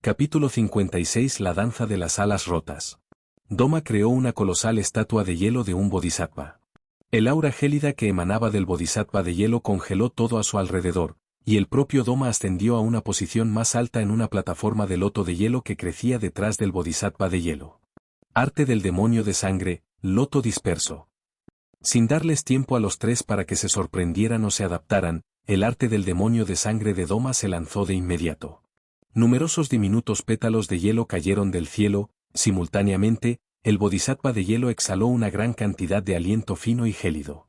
Capítulo 56. La danza de las alas rotas. Doma creó una colosal estatua de hielo de un bodhisattva. El aura gélida que emanaba del bodhisattva de hielo congeló todo a su alrededor, y el propio Doma ascendió a una posición más alta en una plataforma de loto de hielo que crecía detrás del bodhisattva de hielo. Arte del demonio de sangre, loto disperso. Sin darles tiempo a los tres para que se sorprendieran o se adaptaran, el arte del demonio de sangre de Doma se lanzó de inmediato. Numerosos diminutos pétalos de hielo cayeron del cielo, simultáneamente, el bodhisattva de hielo exhaló una gran cantidad de aliento fino y gélido.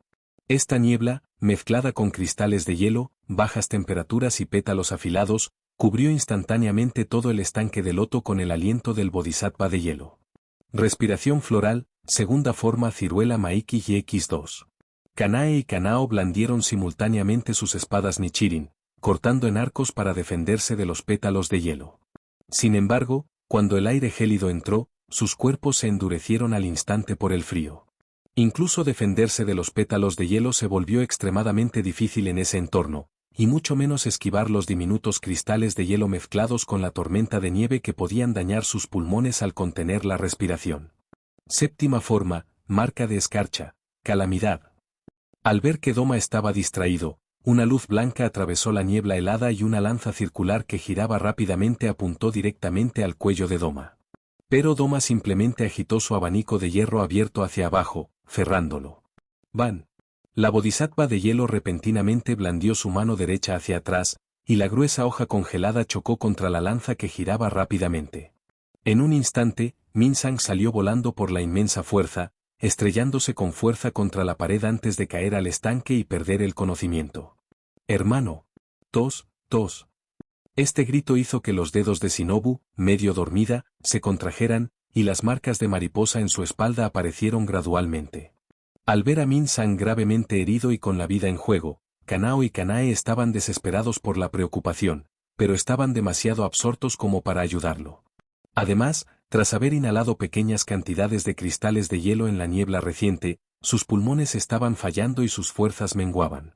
Esta niebla, mezclada con cristales de hielo, bajas temperaturas y pétalos afilados, cubrió instantáneamente todo el estanque de loto con el aliento del bodhisattva de hielo. Respiración floral, segunda forma ciruela Maiki y X2. Kanae y Kanao blandieron simultáneamente sus espadas Nichirin, cortando en arcos para defenderse de los pétalos de hielo. Sin embargo, cuando el aire gélido entró, sus cuerpos se endurecieron al instante por el frío. Incluso defenderse de los pétalos de hielo se volvió extremadamente difícil en ese entorno, y mucho menos esquivar los diminutos cristales de hielo mezclados con la tormenta de nieve que podían dañar sus pulmones al contener la respiración. Séptima forma, marca de escarcha, calamidad. Al ver que Doma estaba distraído, una luz blanca atravesó la niebla helada y una lanza circular que giraba rápidamente apuntó directamente al cuello de Doma. Pero Doma simplemente agitó su abanico de hierro abierto hacia abajo, cerrándolo. ¡Ban! La bodhisattva de hielo repentinamente blandió su mano derecha hacia atrás, y la gruesa hoja congelada chocó contra la lanza que giraba rápidamente. En un instante, Minsang salió volando por la inmensa fuerza, estrellándose con fuerza contra la pared antes de caer al estanque y perder el conocimiento. Hermano. Tos, tos. Este grito hizo que los dedos de Shinobu, medio dormida, se contrajeran, y las marcas de mariposa en su espalda aparecieron gradualmente. Al ver a Min-san gravemente herido y con la vida en juego, Kanao y Kanae estaban desesperados por la preocupación, pero estaban demasiado absortos como para ayudarlo. Además, tras haber inhalado pequeñas cantidades de cristales de hielo en la niebla reciente, sus pulmones estaban fallando y sus fuerzas menguaban.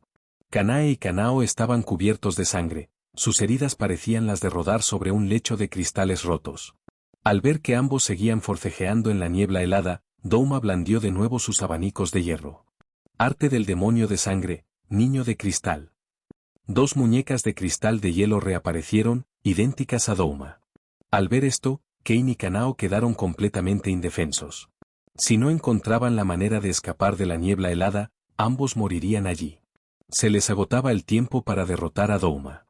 Kanae y Kanao estaban cubiertos de sangre, sus heridas parecían las de rodar sobre un lecho de cristales rotos. Al ver que ambos seguían forcejeando en la niebla helada, Doma blandió de nuevo sus abanicos de hierro. Arte del demonio de sangre, niño de cristal. Dos muñecas de cristal de hielo reaparecieron, idénticas a Doma. Al ver esto, Kane y Kanao quedaron completamente indefensos. Si no encontraban la manera de escapar de la niebla helada, ambos morirían allí. Se les agotaba el tiempo para derrotar a Doma.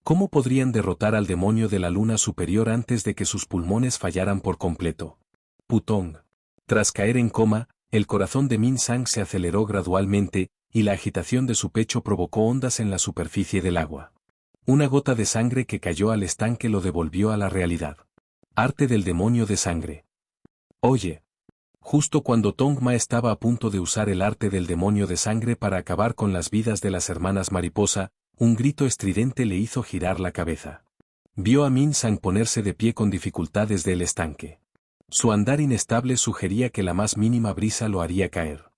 ¿Cómo podrían derrotar al demonio de la luna superior antes de que sus pulmones fallaran por completo? Putong. Tras caer en coma, el corazón de Min-sang se aceleró gradualmente, y la agitación de su pecho provocó ondas en la superficie del agua. Una gota de sangre que cayó al estanque lo devolvió a la realidad. Arte del demonio de sangre. Oye. Justo cuando Tongma estaba a punto de usar el arte del demonio de sangre para acabar con las vidas de las hermanas mariposa, un grito estridente le hizo girar la cabeza. Vio a Min-sang ponerse de pie con dificultad desde el estanque. Su andar inestable sugería que la más mínima brisa lo haría caer.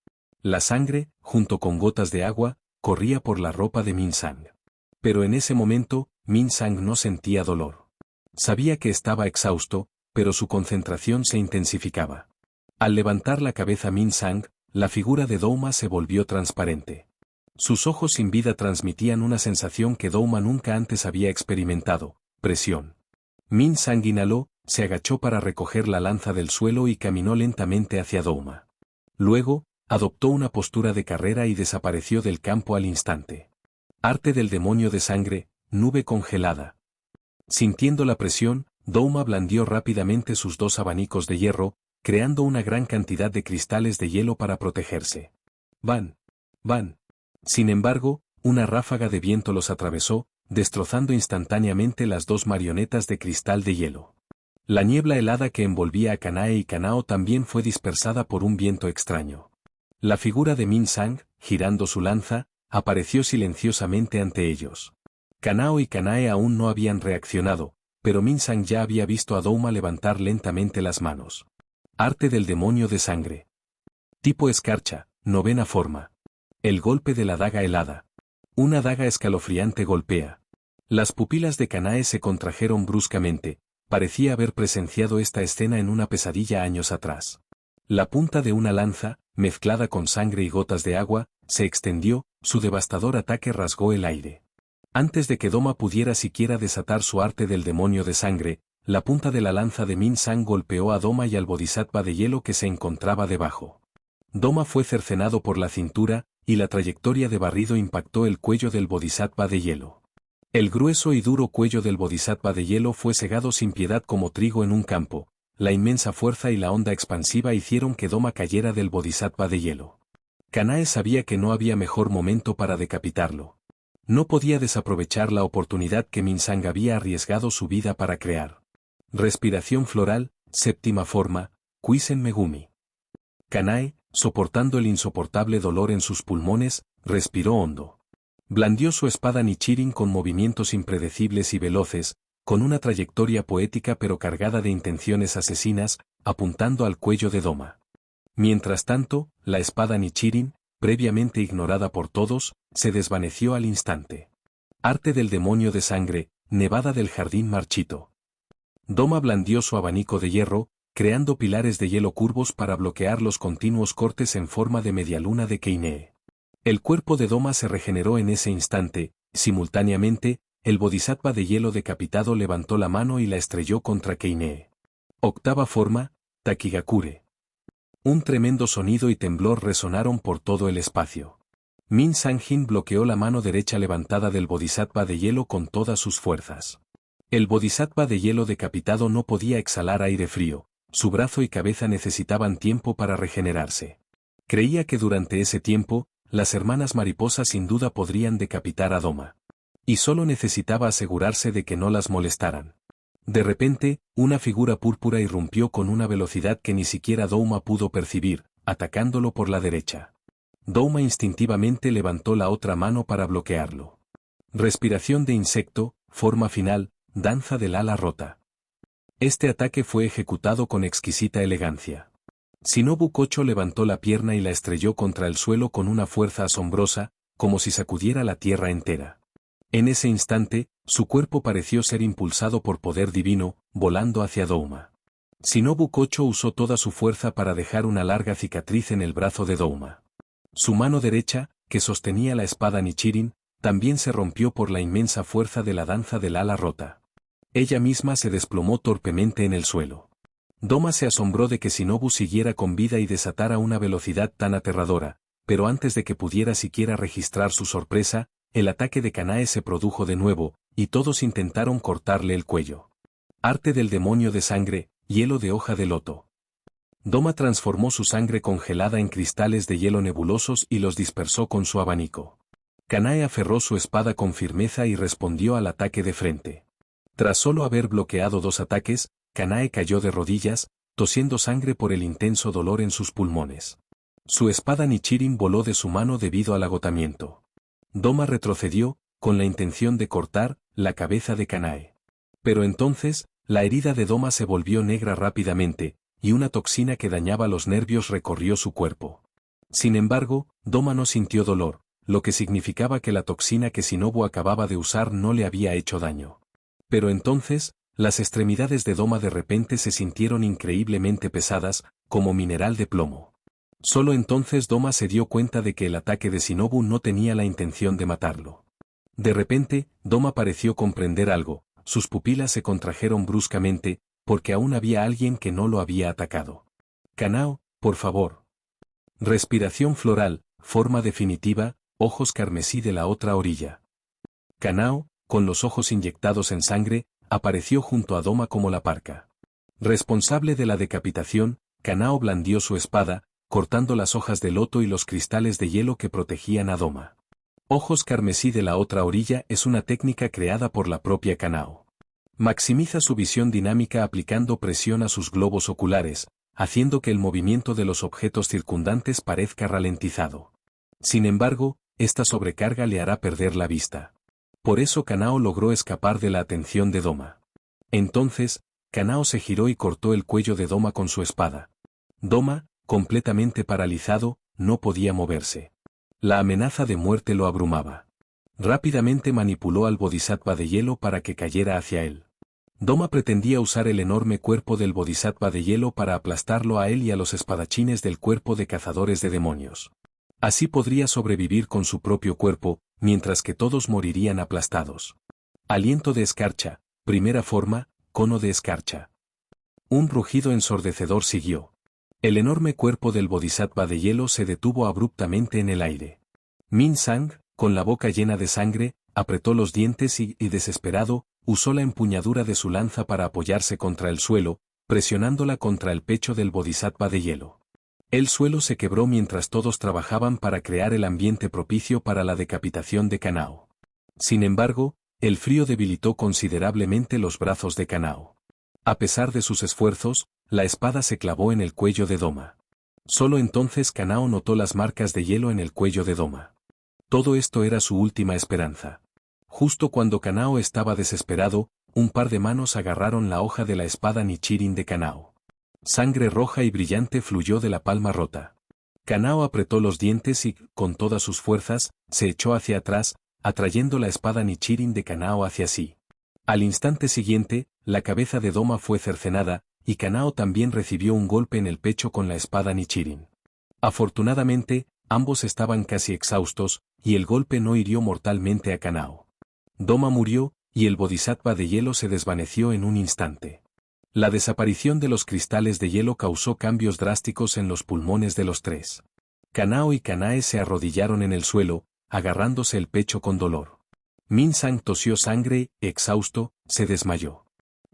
La sangre, junto con gotas de agua, corría por la ropa de Min-sang. Pero en ese momento, Min-sang no sentía dolor. Sabía que estaba exhausto, pero su concentración se intensificaba. Al levantar la cabeza Min-sang, la figura de Doma se volvió transparente. Sus ojos sin vida transmitían una sensación que Doma nunca antes había experimentado, presión. Min-sang inhaló, se agachó para recoger la lanza del suelo y caminó lentamente hacia Doma. Luego, adoptó una postura de carrera y desapareció del campo al instante. Arte del demonio de sangre, nube congelada. Sintiendo la presión, Doma blandió rápidamente sus dos abanicos de hierro, creando una gran cantidad de cristales de hielo para protegerse. ¡Van! ¡Van! Sin embargo, una ráfaga de viento los atravesó, destrozando instantáneamente las dos marionetas de cristal de hielo. La niebla helada que envolvía a Kanae y Kanao también fue dispersada por un viento extraño. La figura de Min-sang, girando su lanza, apareció silenciosamente ante ellos. Kanao y Kanae aún no habían reaccionado, pero Min-sang ya había visto a Doma levantar lentamente las manos. Arte del demonio de sangre. Tipo escarcha, novena forma. El golpe de la daga helada. Una daga escalofriante golpea. Las pupilas de Kanae se contrajeron bruscamente, parecía haber presenciado esta escena en una pesadilla años atrás. La punta de una lanza, mezclada con sangre y gotas de agua, se extendió, su devastador ataque rasgó el aire. Antes de que Doma pudiera siquiera desatar su arte del demonio de sangre, la punta de la lanza de Min-san golpeó a Doma y al bodhisattva de hielo que se encontraba debajo. Doma fue cercenado por la cintura, y la trayectoria de barrido impactó el cuello del bodhisattva de hielo. El grueso y duro cuello del bodhisattva de hielo fue segado sin piedad como trigo en un campo. La inmensa fuerza y la onda expansiva hicieron que Doma cayera del bodhisattva de hielo. Kanae sabía que no había mejor momento para decapitarlo. No podía desaprovechar la oportunidad que Min-san había arriesgado su vida para crear. Respiración floral, séptima forma, Kuisen Megumi. Kanae, soportando el insoportable dolor en sus pulmones, respiró hondo. Blandió su espada Nichirin con movimientos impredecibles y veloces, con una trayectoria poética pero cargada de intenciones asesinas, apuntando al cuello de Doma. Mientras tanto, la espada Nichirin, previamente ignorada por todos, se desvaneció al instante. Arte del demonio de sangre, nevada del jardín marchito. Doma blandió su abanico de hierro, creando pilares de hielo curvos para bloquear los continuos cortes en forma de medialuna de Keinee. El cuerpo de Doma se regeneró en ese instante, simultáneamente, el bodhisattva de hielo decapitado levantó la mano y la estrelló contra Keinee. Octava forma, Takigakure. Un tremendo sonido y temblor resonaron por todo el espacio. Min-san-jin bloqueó la mano derecha levantada del bodhisattva de hielo con todas sus fuerzas. El bodhisattva de hielo decapitado no podía exhalar aire frío, su brazo y cabeza necesitaban tiempo para regenerarse. Creía que durante ese tiempo, las hermanas mariposas sin duda podrían decapitar a Doma. Y solo necesitaba asegurarse de que no las molestaran. De repente, una figura púrpura irrumpió con una velocidad que ni siquiera Douma pudo percibir, atacándolo por la derecha. Douma instintivamente levantó la otra mano para bloquearlo. Respiración de insecto, forma final, danza del ala rota. Este ataque fue ejecutado con exquisita elegancia. Shinobu Kocho levantó la pierna y la estrelló contra el suelo con una fuerza asombrosa, como si sacudiera la tierra entera. En ese instante, su cuerpo pareció ser impulsado por poder divino, volando hacia Douma. Shinobu Kocho usó toda su fuerza para dejar una larga cicatriz en el brazo de Douma. Su mano derecha, que sostenía la espada Nichirin, también se rompió por la inmensa fuerza de la danza del ala rota. Ella misma se desplomó torpemente en el suelo. Doma se asombró de que Shinobu siguiera con vida y desatara una velocidad tan aterradora, pero antes de que pudiera siquiera registrar su sorpresa, el ataque de Kanae se produjo de nuevo, y todos intentaron cortarle el cuello. Arte del demonio de sangre, hielo de hoja de loto. Doma transformó su sangre congelada en cristales de hielo nebulosos y los dispersó con su abanico. Kanae aferró su espada con firmeza y respondió al ataque de frente. Tras solo haber bloqueado 2 ataques, Kanae cayó de rodillas, tosiendo sangre por el intenso dolor en sus pulmones. Su espada Nichirin voló de su mano debido al agotamiento. Doma retrocedió, con la intención de cortar la cabeza de Kanae. Pero entonces, la herida de Doma se volvió negra rápidamente, y una toxina que dañaba los nervios recorrió su cuerpo. Sin embargo, Doma no sintió dolor, lo que significaba que la toxina que Shinobu acababa de usar no le había hecho daño. Pero entonces, las extremidades de Doma de repente se sintieron increíblemente pesadas, como mineral de plomo. Solo entonces Doma se dio cuenta de que el ataque de Shinobu no tenía la intención de matarlo. De repente, Doma pareció comprender algo, sus pupilas se contrajeron bruscamente, porque aún había alguien que no lo había atacado. Kanao, por favor. Respiración floral, forma definitiva, ojos carmesí de la otra orilla. Kanao, con los ojos inyectados en sangre, apareció junto a Doma como la parca. Responsable de la decapitación, Kanao blandió su espada, cortando las hojas de loto y los cristales de hielo que protegían a Doma. Ojos carmesí de la otra orilla es una técnica creada por la propia Kanao. Maximiza su visión dinámica aplicando presión a sus globos oculares, haciendo que el movimiento de los objetos circundantes parezca ralentizado. Sin embargo, esta sobrecarga le hará perder la vista. Por eso Kanao logró escapar de la atención de Doma. Entonces, Kanao se giró y cortó el cuello de Doma con su espada. Doma, completamente paralizado, no podía moverse. La amenaza de muerte lo abrumaba. Rápidamente manipuló al bodhisattva de hielo para que cayera hacia él. Doma pretendía usar el enorme cuerpo del bodhisattva de hielo para aplastarlo a él y a los espadachines del cuerpo de cazadores de demonios. Así podría sobrevivir con su propio cuerpo, mientras que todos morirían aplastados. Aliento de escarcha, primera forma, cono de escarcha. Un rugido ensordecedor siguió. El enorme cuerpo del bodhisattva de hielo se detuvo abruptamente en el aire. Min Sang, con la boca llena de sangre, apretó los dientes y desesperado, usó la empuñadura de su lanza para apoyarse contra el suelo, presionándola contra el pecho del bodhisattva de hielo. El suelo se quebró mientras todos trabajaban para crear el ambiente propicio para la decapitación de Kanao. Sin embargo, el frío debilitó considerablemente los brazos de Kanao. A pesar de sus esfuerzos, la espada se clavó en el cuello de Doma. Solo entonces Kanao notó las marcas de hielo en el cuello de Doma. Todo esto era su última esperanza. Justo cuando Kanao estaba desesperado, un par de manos agarraron la hoja de la espada Nichirin de Kanao. Sangre roja y brillante fluyó de la palma rota. Kanao apretó los dientes y, con todas sus fuerzas, se echó hacia atrás, atrayendo la espada Nichirin de Kanao hacia sí. Al instante siguiente, la cabeza de Doma fue cercenada, y Kanao también recibió un golpe en el pecho con la espada Nichirin. Afortunadamente, ambos estaban casi exhaustos, y el golpe no hirió mortalmente a Kanao. Doma murió, y el bodhisattva de hielo se desvaneció en un instante. La desaparición de los cristales de hielo causó cambios drásticos en los pulmones de los tres. Kanao y Kanae se arrodillaron en el suelo, agarrándose el pecho con dolor. Min Sang tosió sangre, exhausto, se desmayó.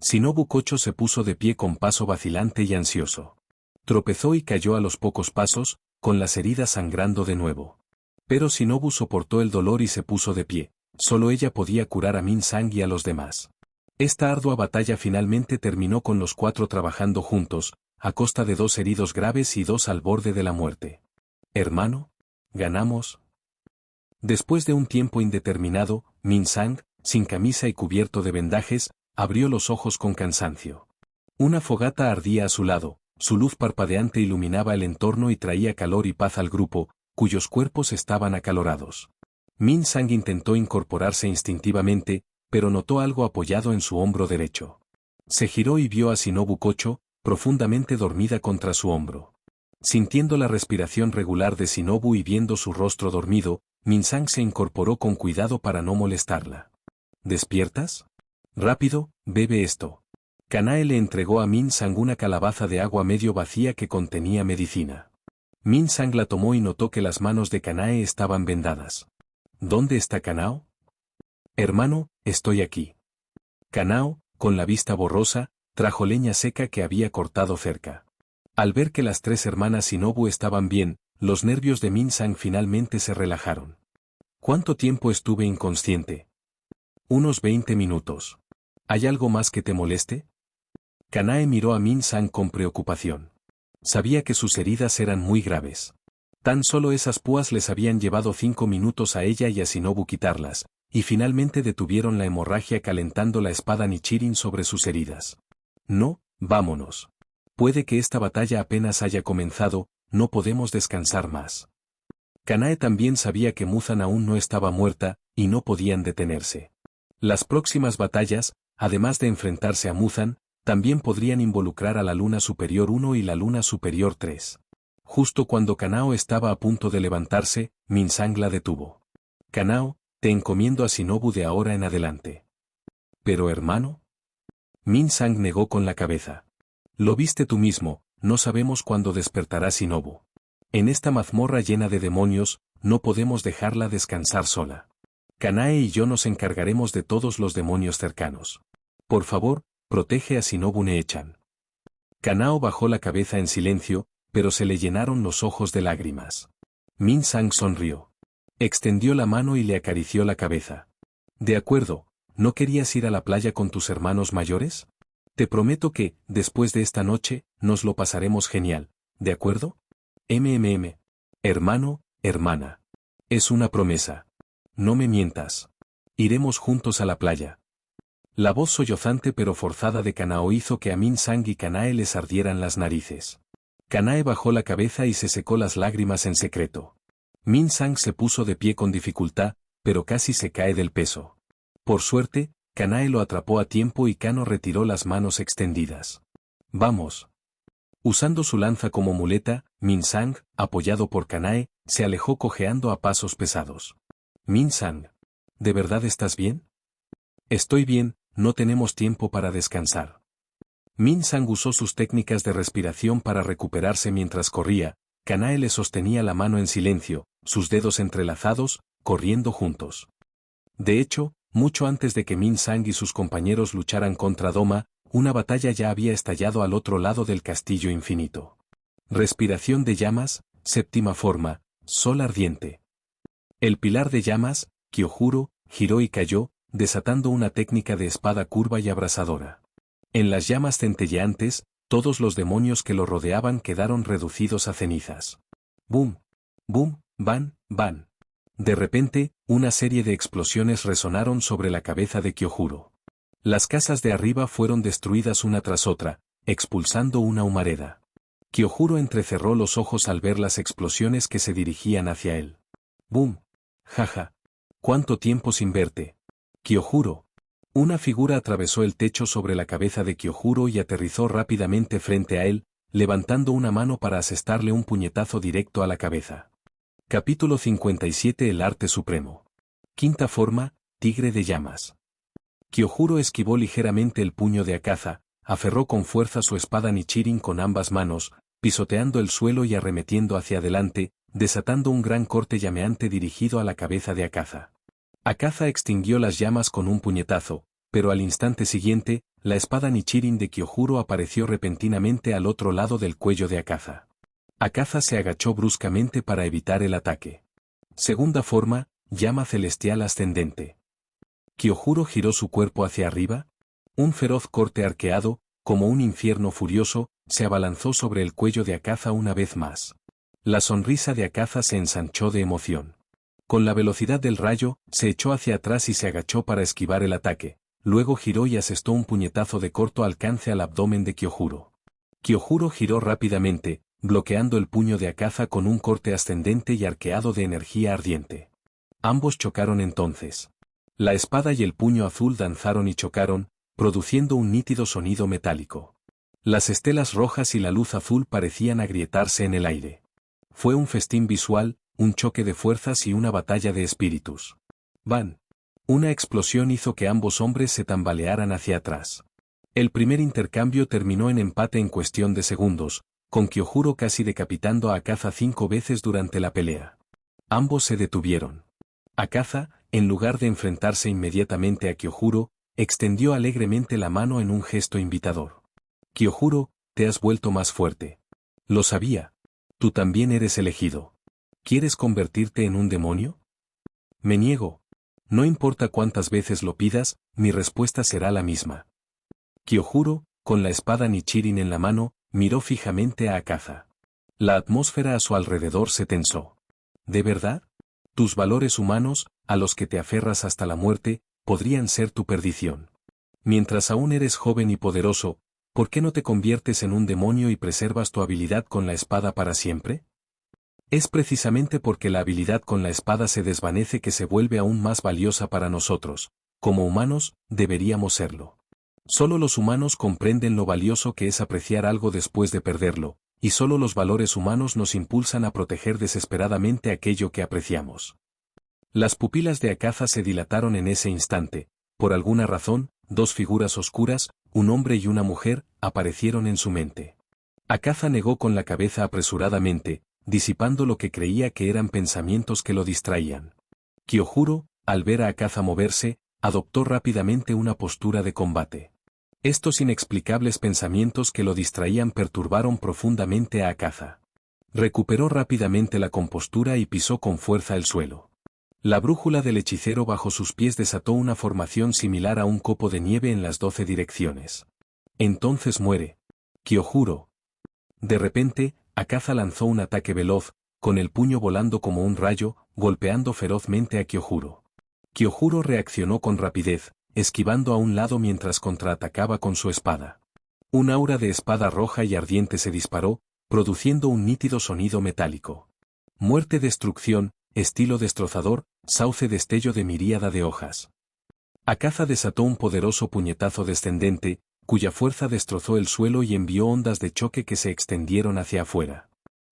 Shinobu Kocho se puso de pie con paso vacilante y ansioso. Tropezó y cayó a los pocos pasos, con las heridas sangrando de nuevo. Pero Shinobu soportó el dolor y se puso de pie. Solo ella podía curar a Min Sang y a los demás. Esta ardua batalla finalmente terminó con los cuatro trabajando juntos, a costa de 2 heridos graves y 2 al borde de la muerte. ¿Hermano? ¿Ganamos? Después de un tiempo indeterminado, Min Sang, sin camisa y cubierto de vendajes, abrió los ojos con cansancio. Una fogata ardía a su lado, su luz parpadeante iluminaba el entorno y traía calor y paz al grupo, cuyos cuerpos estaban acalorados. Min Sang intentó incorporarse instintivamente, pero notó algo apoyado en su hombro derecho. Se giró y vio a Shinobu Kocho, profundamente dormida contra su hombro. Sintiendo la respiración regular de Shinobu y viendo su rostro dormido, Min Sang se incorporó con cuidado para no molestarla. ¿Despiertas? Rápido, bebe esto. Kanae le entregó a Min Sang una calabaza de agua medio vacía que contenía medicina. Min Sang la tomó y notó que las manos de Kanae estaban vendadas. ¿Dónde está Kanao? Hermano, estoy aquí. Kanao, con la vista borrosa, trajo leña seca que había cortado cerca. Al ver que las 3 hermanas Shinobu estaban bien, los nervios de Min Sang finalmente se relajaron. ¿Cuánto tiempo estuve inconsciente? Unos 20 minutos. ¿Hay algo más que te moleste? Kanae miró a Min Sang con preocupación. Sabía que sus heridas eran muy graves. Tan solo esas púas les habían llevado 5 minutos a ella y a Shinobu quitarlas, y finalmente detuvieron la hemorragia calentando la espada Nichirin sobre sus heridas. No, vámonos. Puede que esta batalla apenas haya comenzado, no podemos descansar más. Kanae también sabía que Muzan aún no estaba muerta, y no podían detenerse. Las próximas batallas, además de enfrentarse a Muzan, también podrían involucrar a la Luna Superior 1 y la Luna Superior 3. Justo cuando Kanao estaba a punto de levantarse, Min Sang la detuvo. Kanao, te encomiendo a Shinobu de ahora en adelante. ¿Pero hermano? Min Sang negó con la cabeza. Lo viste tú mismo, no sabemos cuándo despertará Shinobu. En esta mazmorra llena de demonios, no podemos dejarla descansar sola. Kanae y yo nos encargaremos de todos los demonios cercanos. Por favor, protege a Shinobu Neechan. Kanao bajó la cabeza en silencio, pero se le llenaron los ojos de lágrimas. Min Sang sonrió. Extendió la mano y le acarició la cabeza. De acuerdo, ¿no querías ir a la playa con tus hermanos mayores? Te prometo que, después de esta noche, nos lo pasaremos genial, ¿de acuerdo? Hermano, hermana. Es una promesa. No me mientas. Iremos juntos a la playa. La voz sollozante pero forzada de Kanao hizo que a Min Sang y Kanae les ardieran las narices. Kanae bajó la cabeza y se secó las lágrimas en secreto. Min Sang se puso de pie con dificultad, pero casi se cae del peso. Por suerte, Kanae lo atrapó a tiempo y Kano retiró las manos extendidas. ¡Vamos! Usando su lanza como muleta, Min-sang, apoyado por Kanae, se alejó cojeando a pasos pesados. Min-sang, ¿de verdad estás bien? Estoy bien, no tenemos tiempo para descansar. Min-sang usó sus técnicas de respiración para recuperarse mientras corría. Kanae le sostenía la mano en silencio, sus dedos entrelazados, corriendo juntos. De hecho, mucho antes de que Min-sang y sus compañeros lucharan contra Doma, una batalla ya había estallado al otro lado del castillo infinito. Respiración de llamas, séptima forma, sol ardiente. El pilar de llamas, Kyojuro, giró y cayó, desatando una técnica de espada curva y abrasadora. En las llamas centelleantes, todos los demonios que lo rodeaban quedaron reducidos a cenizas. ¡Bum! ¡Bum! ¡Ban! ¡Ban! De repente, una serie de explosiones resonaron sobre la cabeza de Kyojuro. Las casas de arriba fueron destruidas una tras otra, expulsando una humareda. Kyojuro entrecerró los ojos al ver las explosiones que se dirigían hacia él. ¡Bum! ¡Jaja! ¿Cuánto tiempo sin verte? Kyojuro. Una figura atravesó el techo sobre la cabeza de Kyojuro y aterrizó rápidamente frente a él, levantando una mano para asestarle un puñetazo directo a la cabeza. Capítulo 57. El arte supremo. Quinta forma, tigre de llamas. Kyojuro esquivó ligeramente el puño de Akaza, aferró con fuerza su espada Nichirin con ambas manos, pisoteando el suelo y arremetiendo hacia adelante, desatando un gran corte llameante dirigido a la cabeza de Akaza. Akaza extinguió las llamas con un puñetazo, pero al instante siguiente, la espada Nichirin de Kyojuro apareció repentinamente al otro lado del cuello de Akaza. Akaza se agachó bruscamente para evitar el ataque. Segunda forma, llama celestial ascendente. Kyojuro giró su cuerpo hacia arriba. Un feroz corte arqueado, como un infierno furioso, se abalanzó sobre el cuello de Akaza una vez más. La sonrisa de Akaza se ensanchó de emoción. Con la velocidad del rayo, se echó hacia atrás y se agachó para esquivar el ataque. Luego giró y asestó un puñetazo de corto alcance al abdomen de Kyojuro. Kyojuro giró rápidamente, bloqueando el puño de Akaza con un corte ascendente y arqueado de energía ardiente. Ambos chocaron entonces. La espada y el puño azul danzaron y chocaron, produciendo un nítido sonido metálico. Las estelas rojas y la luz azul parecían agrietarse en el aire. Fue un festín visual, un choque de fuerzas y una batalla de espíritus. ¡Ban! Una explosión hizo que ambos hombres se tambalearan hacia atrás. El primer intercambio terminó en empate en cuestión de segundos, con Kyojuro casi decapitando a Akaza 5 veces durante la pelea. Ambos se detuvieron. Akaza, en lugar de enfrentarse inmediatamente a Kyojuro, extendió alegremente la mano en un gesto invitador. Kyojuro, te has vuelto más fuerte. Lo sabía. Tú también eres elegido. ¿Quieres convertirte en un demonio? Me niego. No importa cuántas veces lo pidas, mi respuesta será la misma. Kyojuro, con la espada Nichirin en la mano, miró fijamente a Akaza. La atmósfera a su alrededor se tensó. ¿De verdad? Tus valores humanos, a los que te aferras hasta la muerte, podrían ser tu perdición. Mientras aún eres joven y poderoso, ¿por qué no te conviertes en un demonio y preservas tu habilidad con la espada para siempre? Es precisamente porque la habilidad con la espada se desvanece que se vuelve aún más valiosa para nosotros. Como humanos, deberíamos serlo. Solo los humanos comprenden lo valioso que es apreciar algo después de perderlo, y solo los valores humanos nos impulsan a proteger desesperadamente aquello que apreciamos. Las pupilas de Akaza se dilataron en ese instante. Por alguna razón, dos figuras oscuras, un hombre y una mujer, aparecieron en su mente. Akaza negó con la cabeza apresuradamente, disipando lo que creía que eran pensamientos que lo distraían. Kyojuro, al ver a Akaza moverse, adoptó rápidamente una postura de combate. Estos inexplicables pensamientos que lo distraían perturbaron profundamente a Akaza. Recuperó rápidamente la compostura y pisó con fuerza el suelo. La brújula del hechicero bajo sus pies desató una formación similar a un copo de nieve en las 12 direcciones. Entonces muere. Kyojuro. De repente, Akaza lanzó un ataque veloz, con el puño volando como un rayo, golpeando ferozmente a Kyojuro. Kyojuro reaccionó con rapidez, esquivando a un lado mientras contraatacaba con su espada. Un aura de espada roja y ardiente se disparó, produciendo un nítido sonido metálico. Muerte, destrucción, estilo destrozador, sauce destello de miríada de hojas. Akaza desató un poderoso puñetazo descendente, cuya fuerza destrozó el suelo y envió ondas de choque que se extendieron hacia afuera.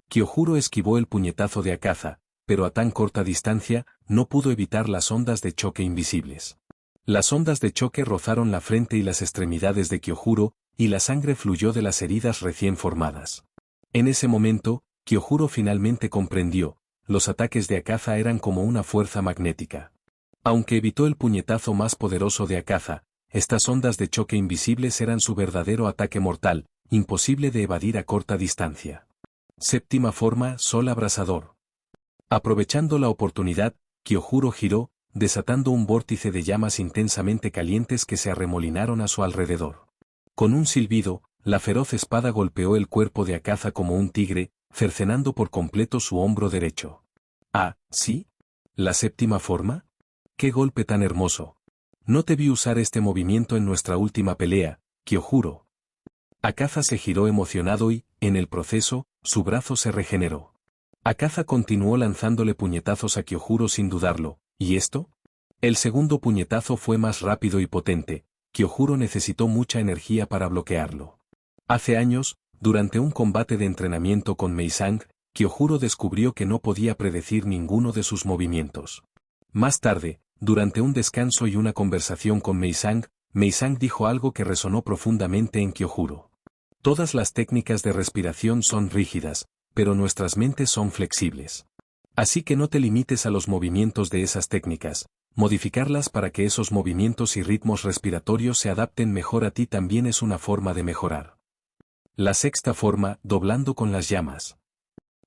Kyojuro esquivó el puñetazo de Akaza, pero a tan corta distancia, no pudo evitar las ondas de choque invisibles. Las ondas de choque rozaron la frente y las extremidades de Kyojuro, y la sangre fluyó de las heridas recién formadas. En ese momento, Kyojuro finalmente comprendió, los ataques de Akaza eran como una fuerza magnética. Aunque evitó el puñetazo más poderoso de Akaza, estas ondas de choque invisibles eran su verdadero ataque mortal, imposible de evadir a corta distancia. Séptima forma, Sol abrasador. Aprovechando la oportunidad, Kyojuro giró, desatando un vórtice de llamas intensamente calientes que se arremolinaron a su alrededor. Con un silbido, la feroz espada golpeó el cuerpo de Akaza como un tigre, cercenando por completo su hombro derecho. Ah, ¿sí? ¿La séptima forma? ¡Qué golpe tan hermoso! No te vi usar este movimiento en nuestra última pelea, Kyojuro. Akaza se giró emocionado y, en el proceso, su brazo se regeneró. Akaza continuó lanzándole puñetazos a Kyojuro sin dudarlo, ¿y esto? El segundo puñetazo fue más rápido y potente, Kyojuro necesitó mucha energía para bloquearlo. Hace años, durante un combate de entrenamiento con Meisang, Kyojuro descubrió que no podía predecir ninguno de sus movimientos. Más tarde, durante un descanso y una conversación con Meisang, Meisang dijo algo que resonó profundamente en Kyojuro. Todas las técnicas de respiración son rígidas, pero nuestras mentes son flexibles. Así que no te limites a los movimientos de esas técnicas, modificarlas para que esos movimientos y ritmos respiratorios se adapten mejor a ti también es una forma de mejorar. La sexta forma, doblando con las llamas.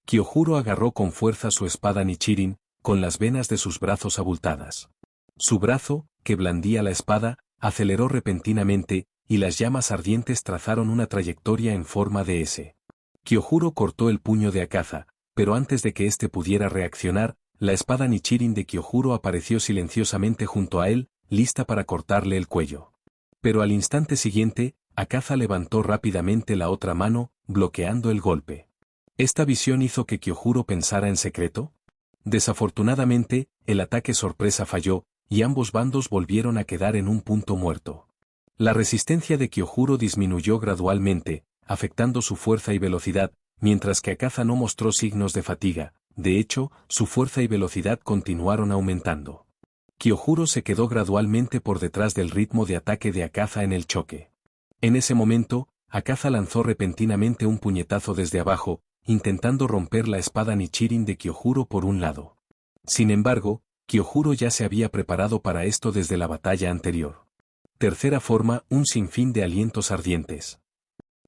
Kyojuro agarró con fuerza su espada Nichirin, con las venas de sus brazos abultadas. Su brazo, que blandía la espada, aceleró repentinamente, y las llamas ardientes trazaron una trayectoria en forma de S. Kyojuro cortó el puño de Akaza, pero antes de que éste pudiera reaccionar, la espada Nichirin de Kyojuro apareció silenciosamente junto a él, lista para cortarle el cuello. Pero al instante siguiente, Akaza levantó rápidamente la otra mano, bloqueando el golpe. Esta visión hizo que Kyojuro pensara en secreto. Desafortunadamente, el ataque sorpresa falló, y ambos bandos volvieron a quedar en un punto muerto. La resistencia de Kyojuro disminuyó gradualmente, afectando su fuerza y velocidad, mientras que Akaza no mostró signos de fatiga, de hecho, su fuerza y velocidad continuaron aumentando. Kyojuro se quedó gradualmente por detrás del ritmo de ataque de Akaza en el choque. En ese momento, Akaza lanzó repentinamente un puñetazo desde abajo, intentando romper la espada Nichirin de Kyojuro por un lado. Sin embargo, Kyojuro ya se había preparado para esto desde la batalla anterior. Tercera forma, un sinfín de alientos ardientes.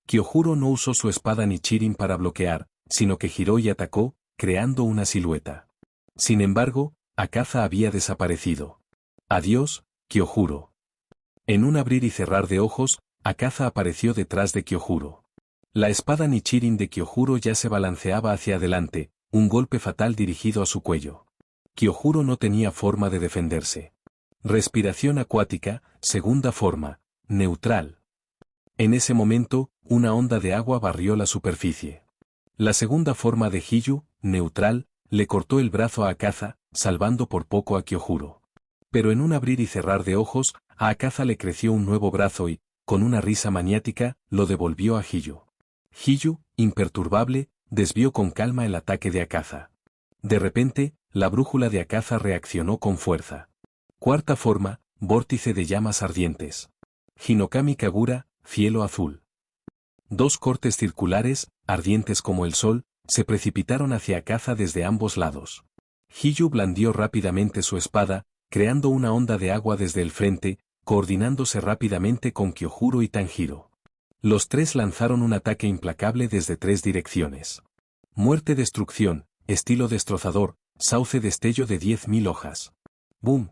Kyojuro no usó su espada Nichirin para bloquear, sino que giró y atacó, creando una silueta. Sin embargo, Akaza había desaparecido. Adiós, Kyojuro. En un abrir y cerrar de ojos, Akaza apareció detrás de Kyojuro. La espada Nichirin de Kyojuro ya se balanceaba hacia adelante, un golpe fatal dirigido a su cuello. Kyojuro no tenía forma de defenderse. Respiración acuática, segunda forma, neutral. En ese momento, una onda de agua barrió la superficie. La segunda forma de Hiyu, neutral, le cortó el brazo a Akaza, salvando por poco a Kyojuro. Pero en un abrir y cerrar de ojos, a Akaza le creció un nuevo brazo y, con una risa maniática, lo devolvió a Hiyu. Hiyu, imperturbable, desvió con calma el ataque de Akaza. De repente, la brújula de Akaza reaccionó con fuerza. Cuarta forma, vórtice de llamas ardientes. Hinokami Kagura, cielo azul. Dos cortes circulares, ardientes como el sol, se precipitaron hacia Akaza desde ambos lados. Hiyu blandió rápidamente su espada, creando una onda de agua desde el frente, coordinándose rápidamente con Kyojuro y Tanjiro. Los tres lanzaron un ataque implacable desde tres direcciones. Muerte-destrucción, estilo destrozador, sauce destello de 10.000 hojas. ¡Bum!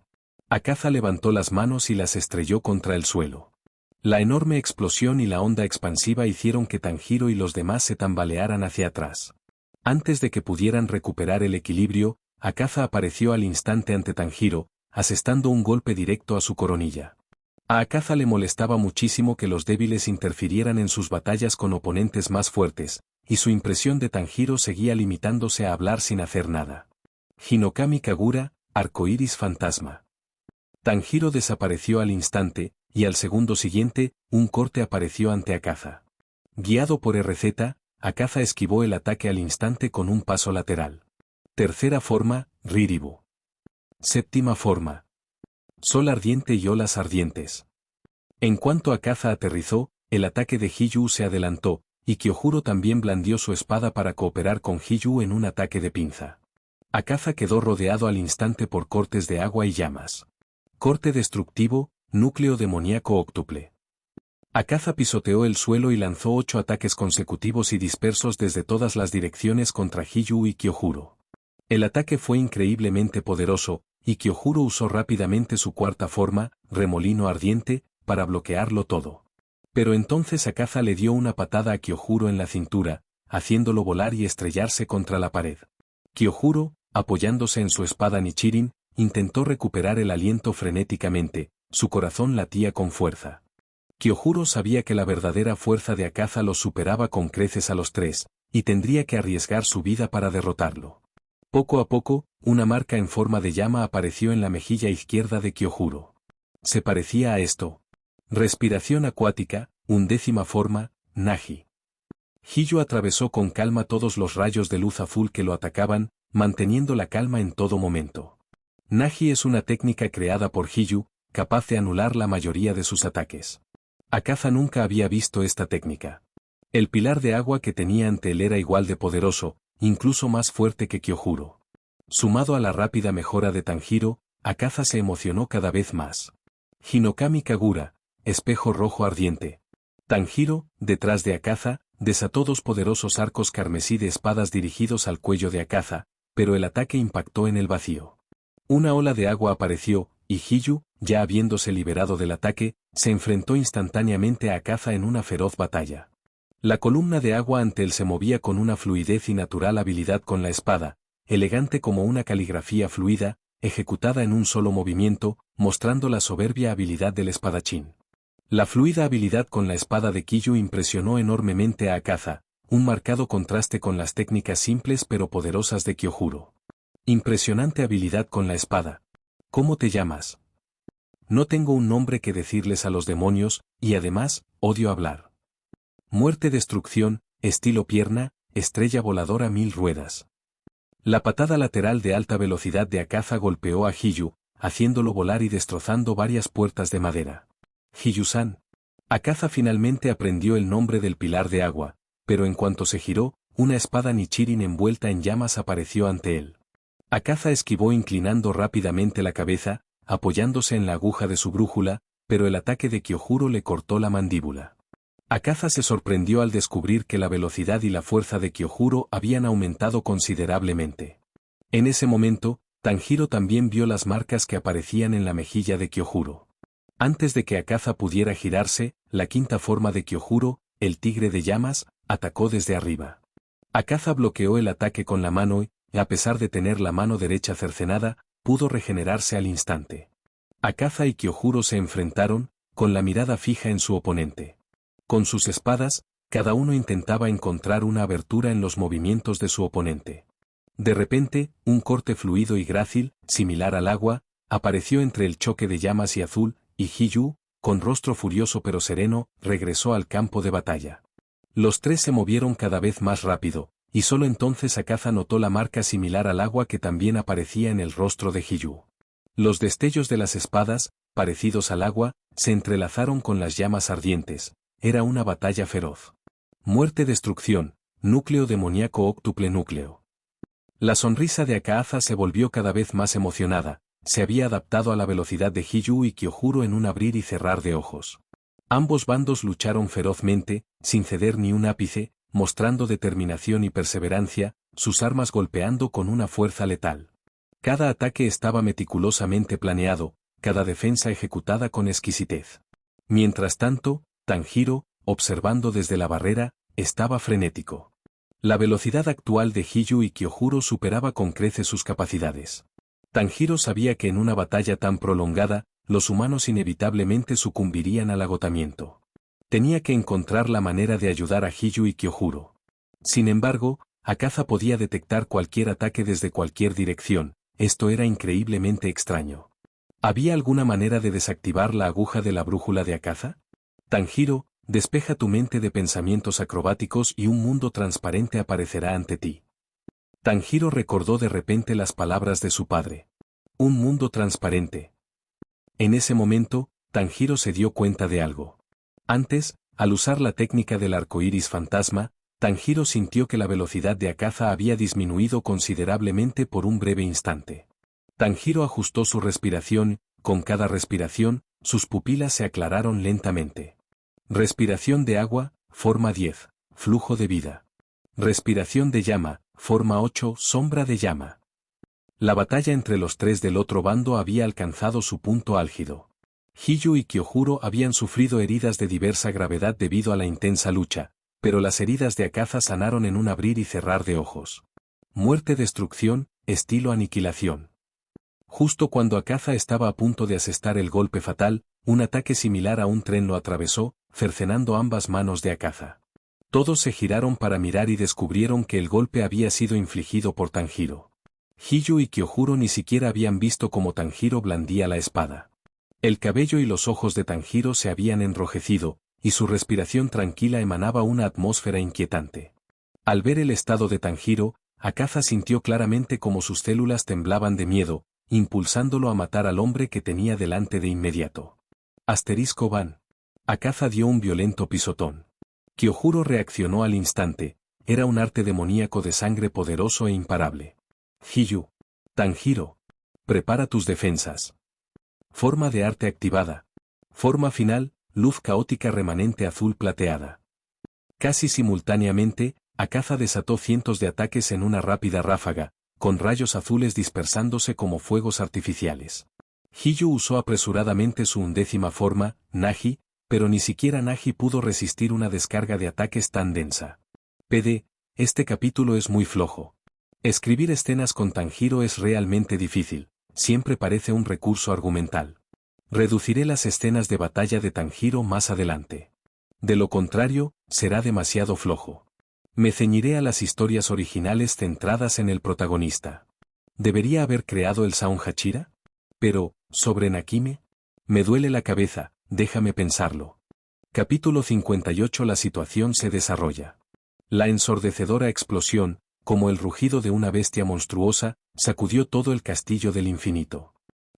Akaza levantó las manos y las estrelló contra el suelo. La enorme explosión y la onda expansiva hicieron que Tanjiro y los demás se tambalearan hacia atrás. Antes de que pudieran recuperar el equilibrio, Akaza apareció al instante ante Tanjiro, asestando un golpe directo a su coronilla. A Akaza le molestaba muchísimo que los débiles interfirieran en sus batallas con oponentes más fuertes, y su impresión de Tanjiro seguía limitándose a hablar sin hacer nada. Hinokami Kagura, arcoíris fantasma. Tanjiro desapareció al instante, y al segundo siguiente, un corte apareció ante Akaza. Guiado por RZ, Akaza esquivó el ataque al instante con un paso lateral. Tercera forma, Riribu. Séptima forma. Sol ardiente y olas ardientes. En cuanto Akaza aterrizó, el ataque de Hiyu se adelantó, y Kyojuro también blandió su espada para cooperar con Hiyu en un ataque de pinza. Akaza quedó rodeado al instante por cortes de agua y llamas. Corte destructivo, núcleo demoníaco óctuple. Akaza pisoteó el suelo y lanzó 8 ataques consecutivos y dispersos desde todas las direcciones contra Hiyu y Kyojuro. El ataque fue increíblemente poderoso, y Kyojuro usó rápidamente su cuarta forma, remolino ardiente, para bloquearlo todo. Pero entonces Akaza le dio una patada a Kyojuro en la cintura, haciéndolo volar y estrellarse contra la pared. Kyojuro, apoyándose en su espada Nichirin, intentó recuperar el aliento frenéticamente, su corazón latía con fuerza. Kyojuro sabía que la verdadera fuerza de Akaza los superaba con creces a los tres, y tendría que arriesgar su vida para derrotarlo. Poco a poco, una marca en forma de llama apareció en la mejilla izquierda de Kyojuro. Se parecía a esto. Respiración acuática, 11ª forma, Nagi. Hiyu atravesó con calma todos los rayos de luz azul que lo atacaban, manteniendo la calma en todo momento. Nagi es una técnica creada por Hiyu, capaz de anular la mayoría de sus ataques. Akaza nunca había visto esta técnica. El pilar de agua que tenía ante él era igual de poderoso, incluso más fuerte que Kyojuro. Sumado a la rápida mejora de Tanjiro, Akaza se emocionó cada vez más. Hinokami Kagura, espejo rojo ardiente. Tanjiro, detrás de Akaza, desató 2 poderosos arcos carmesí de espadas dirigidos al cuello de Akaza, pero el ataque impactó en el vacío. Una ola de agua apareció, y Hiyu, ya habiéndose liberado del ataque, se enfrentó instantáneamente a Akaza en una feroz batalla. La columna de agua ante él se movía con una fluidez y natural habilidad con la espada, elegante como una caligrafía fluida, ejecutada en un solo movimiento, mostrando la soberbia habilidad del espadachín. La fluida habilidad con la espada de Kiyu impresionó enormemente a Akaza, un marcado contraste con las técnicas simples pero poderosas de Kyojuro. Impresionante habilidad con la espada. ¿Cómo te llamas? No tengo un nombre que decirles a los demonios, y además, odio hablar. Muerte destrucción, estilo pierna, estrella voladora 1000 ruedas. La patada lateral de alta velocidad de Akaza golpeó a Hiyu, haciéndolo volar y destrozando varias puertas de madera. Hiyu-san. Akaza finalmente aprendió el nombre del pilar de agua, pero en cuanto se giró, una espada Nichirin envuelta en llamas apareció ante él. Akaza esquivó inclinando rápidamente la cabeza, apoyándose en la aguja de su brújula, pero el ataque de Kyojuro le cortó la mandíbula. Akaza se sorprendió al descubrir que la velocidad y la fuerza de Kyojuro habían aumentado considerablemente. En ese momento, Tanjiro también vio las marcas que aparecían en la mejilla de Kyojuro. Antes de que Akaza pudiera girarse, la quinta forma de Kyojuro, el tigre de llamas, atacó desde arriba. Akaza bloqueó el ataque con la mano y, a pesar de tener la mano derecha cercenada, pudo regenerarse al instante. Akaza y Kyojuro se enfrentaron, con la mirada fija en su oponente. Con sus espadas, cada uno intentaba encontrar una abertura en los movimientos de su oponente. De repente, un corte fluido y grácil, similar al agua, apareció entre el choque de llamas y azul, y Hiyu, con rostro furioso pero sereno, regresó al campo de batalla. Los tres se movieron cada vez más rápido, y solo entonces Akaza notó la marca similar al agua que también aparecía en el rostro de Hiyu. Los destellos de las espadas, parecidos al agua, se entrelazaron con las llamas ardientes. Era una batalla feroz. Muerte-destrucción, núcleo demoníaco óctuple núcleo. La sonrisa de Akaza se volvió cada vez más emocionada, se había adaptado a la velocidad de Hiyu y Kyojuro en un abrir y cerrar de ojos. Ambos bandos lucharon ferozmente, sin ceder ni un ápice, mostrando determinación y perseverancia, sus armas golpeando con una fuerza letal. Cada ataque estaba meticulosamente planeado, cada defensa ejecutada con exquisitez. Mientras tanto, Tanjiro, observando desde la barrera, estaba frenético. La velocidad actual de Hiyu y Kyojuro superaba con creces sus capacidades. Tanjiro sabía que en una batalla tan prolongada, los humanos inevitablemente sucumbirían al agotamiento. Tenía que encontrar la manera de ayudar a Hiyu y Kyojuro. Sin embargo, Akaza podía detectar cualquier ataque desde cualquier dirección, esto era increíblemente extraño. ¿Había alguna manera de desactivar la aguja de la brújula de Akaza? Tanjiro, despeja tu mente de pensamientos acrobáticos y un mundo transparente aparecerá ante ti. Tanjiro recordó de repente las palabras de su padre. Un mundo transparente. En ese momento, Tanjiro se dio cuenta de algo. Antes, al usar la técnica del arcoíris fantasma, Tanjiro sintió que la velocidad de Akaza había disminuido considerablemente por un breve instante. Tanjiro ajustó su respiración, con cada respiración, sus pupilas se aclararon lentamente. Respiración de agua, forma 10, flujo de vida. Respiración de llama, forma 8, sombra de llama. La batalla entre los tres del otro bando había alcanzado su punto álgido. Hiyu y Kyojuro habían sufrido heridas de diversa gravedad debido a la intensa lucha, pero las heridas de Akaza sanaron en un abrir y cerrar de ojos. Muerte-destrucción, estilo aniquilación. Justo cuando Akaza estaba a punto de asestar el golpe fatal, un ataque similar a un tren lo atravesó, cercenando ambas manos de Akaza. Todos se giraron para mirar y descubrieron que el golpe había sido infligido por Tanjiro. Hiyu y Kyojuro ni siquiera habían visto cómo Tanjiro blandía la espada. El cabello y los ojos de Tanjiro se habían enrojecido, y su respiración tranquila emanaba una atmósfera inquietante. Al ver el estado de Tanjiro, Akaza sintió claramente cómo sus células temblaban de miedo, impulsándolo a matar al hombre que tenía delante de inmediato. Asterisco van. Akaza dio un violento pisotón. Kyojuro reaccionó al instante, era un arte demoníaco de sangre poderoso e imparable. Hiyu. Tanjiro. Prepara tus defensas. Forma de arte activada. Forma final, luz caótica remanente azul plateada. Casi simultáneamente, Akaza desató cientos de ataques en una rápida ráfaga, con rayos azules dispersándose como fuegos artificiales. Hiyu usó apresuradamente su 11ª forma, Nagi, pero ni siquiera Nagi pudo resistir una descarga de ataques tan densa. PD, este capítulo es muy flojo. Escribir escenas con Tanjiro es realmente difícil, siempre parece un recurso argumental. Reduciré las escenas de batalla de Tanjiro más adelante. De lo contrario, será demasiado flojo. Me ceñiré a las historias originales centradas en el protagonista. ¿Debería haber creado el Sound Hachira? Pero, ¿sobre Nakime? Me duele la cabeza, déjame pensarlo. Capítulo 58. La situación se desarrolla. La ensordecedora explosión, como el rugido de una bestia monstruosa, sacudió todo el castillo del infinito.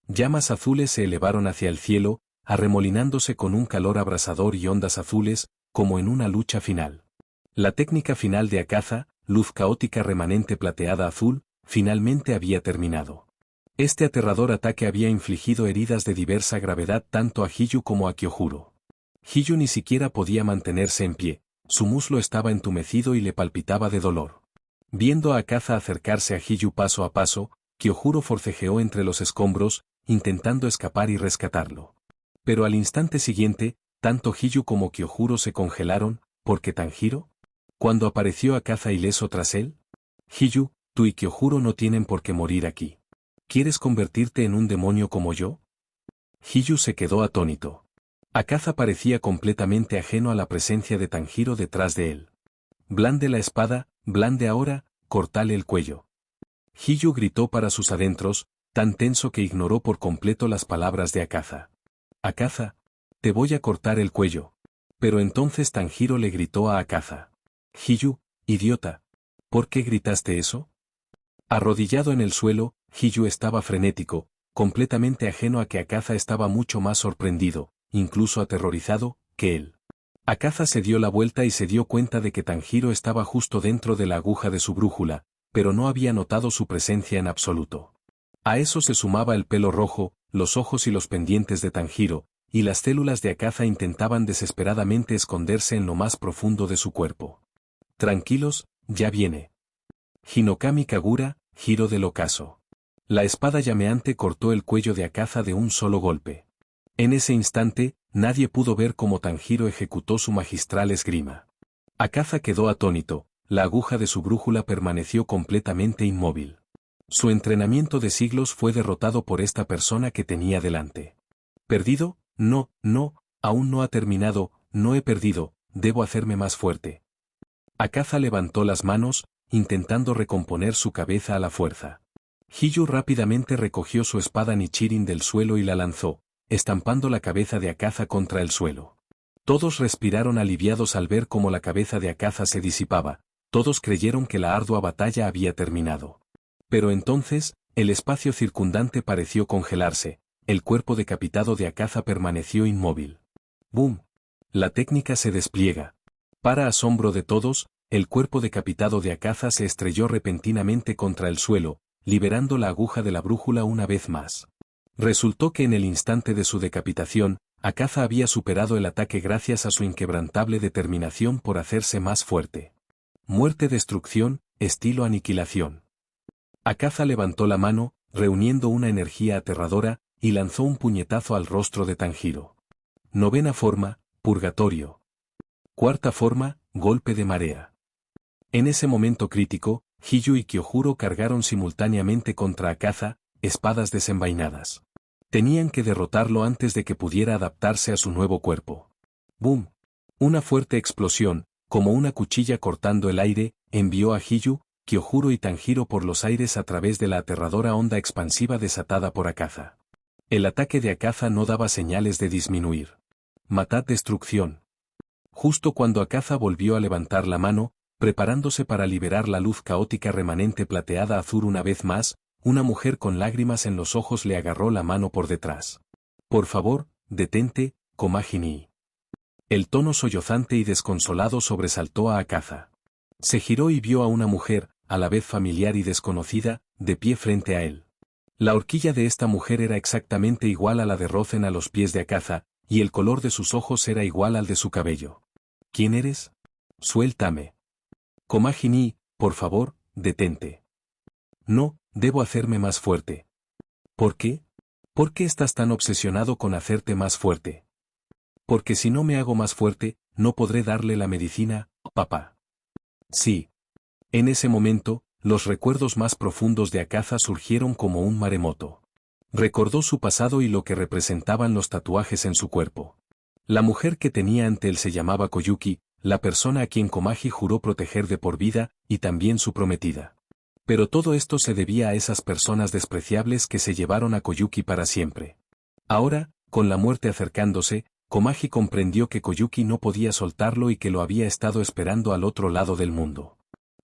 Llamas azules se elevaron hacia el cielo, arremolinándose con un calor abrasador y ondas azules, como en una lucha final. La técnica final de Akaza, luz caótica remanente plateada azul, finalmente había terminado. Este aterrador ataque había infligido heridas de diversa gravedad tanto a Hiyu como a Kyojuro. Hiyu ni siquiera podía mantenerse en pie, su muslo estaba entumecido y le palpitaba de dolor. Viendo a Akaza acercarse a Hiyu paso a paso, Kyojuro forcejeó entre los escombros, intentando escapar y rescatarlo. Pero al instante siguiente, tanto Hiyu como Kyojuro se congelaron, porque Tanjiro. Cuando apareció Akaza ileso tras él, Hiyu, tú y Kyojuro no tienen por qué morir aquí. ¿Quieres convertirte en un demonio como yo? Hiyu se quedó atónito. Akaza parecía completamente ajeno a la presencia de Tanjiro detrás de él. Blande la espada, blande ahora, cortale el cuello. Hiyu gritó para sus adentros, tan tenso que ignoró por completo las palabras de Akaza. Akaza, te voy a cortar el cuello. Pero entonces Tanjiro le gritó a Akaza. Hiyu, idiota. ¿Por qué gritaste eso? Arrodillado en el suelo, Hiyu estaba frenético, completamente ajeno a que Akaza estaba mucho más sorprendido, incluso aterrorizado, que él. Akaza se dio la vuelta y se dio cuenta de que Tanjiro estaba justo dentro de la aguja de su brújula, pero no había notado su presencia en absoluto. A eso se sumaba el pelo rojo, los ojos y los pendientes de Tanjiro, y las células de Akaza intentaban desesperadamente esconderse en lo más profundo de su cuerpo. Tranquilos, ya viene. Hinokami Kagura, giro del ocaso. La espada llameante cortó el cuello de Akaza de un solo golpe. En ese instante, nadie pudo ver cómo Tanjiro ejecutó su magistral esgrima. Akaza quedó atónito, la aguja de su brújula permaneció completamente inmóvil. Su entrenamiento de siglos fue derrotado por esta persona que tenía delante. ¿Perdido? No, aún no ha terminado, no he perdido, debo hacerme más fuerte. Akaza levantó las manos, intentando recomponer su cabeza a la fuerza. Hiyu rápidamente recogió su espada Nichirin del suelo y la lanzó, estampando la cabeza de Akaza contra el suelo. Todos respiraron aliviados al ver cómo la cabeza de Akaza se disipaba, todos creyeron que la ardua batalla había terminado. Pero entonces, el espacio circundante pareció congelarse, el cuerpo decapitado de Akaza permaneció inmóvil. ¡Bum! La técnica se despliega. Para asombro de todos, el cuerpo decapitado de Akaza se estrelló repentinamente contra el suelo, liberando la aguja de la brújula una vez más. Resultó que en el instante de su decapitación, Akaza había superado el ataque gracias a su inquebrantable determinación por hacerse más fuerte. Muerte-destrucción, estilo aniquilación. Akaza levantó la mano, reuniendo una energía aterradora, y lanzó un puñetazo al rostro de Tanjiro. Novena forma, purgatorio. Cuarta forma, golpe de marea. En ese momento crítico, Hiyu y Kyojuro cargaron simultáneamente contra Akaza, espadas desenvainadas. Tenían que derrotarlo antes de que pudiera adaptarse a su nuevo cuerpo. ¡Bum! Una fuerte explosión, como una cuchilla cortando el aire, envió a Hiyu, Kyojuro y Tanjiro por los aires a través de la aterradora onda expansiva desatada por Akaza. El ataque de Akaza no daba señales de disminuir. Matad destrucción. Justo cuando Akaza volvió a levantar la mano, preparándose para liberar la luz caótica remanente plateada azul una vez más, una mujer con lágrimas en los ojos le agarró la mano por detrás. Por favor, detente, Komagini. El tono sollozante y desconsolado sobresaltó a Akaza. Se giró y vio a una mujer, a la vez familiar y desconocida, de pie frente a él. La horquilla de esta mujer era exactamente igual a la de Rozen a los pies de Akaza, y el color de sus ojos era igual al de su cabello. ¿Quién eres? Suéltame. Komagini, por favor, detente. No, debo hacerme más fuerte. ¿Por qué? ¿Por qué estás tan obsesionado con hacerte más fuerte? Porque si no me hago más fuerte, no podré darle la medicina, papá. Sí. En ese momento, los recuerdos más profundos de Akaza surgieron como un maremoto. Recordó su pasado y lo que representaban los tatuajes en su cuerpo. La mujer que tenía ante él se llamaba Koyuki, la persona a quien Komagi juró proteger de por vida, y también su prometida. Pero todo esto se debía a esas personas despreciables que se llevaron a Koyuki para siempre. Ahora, con la muerte acercándose, Komagi comprendió que Koyuki no podía soltarlo y que lo había estado esperando al otro lado del mundo.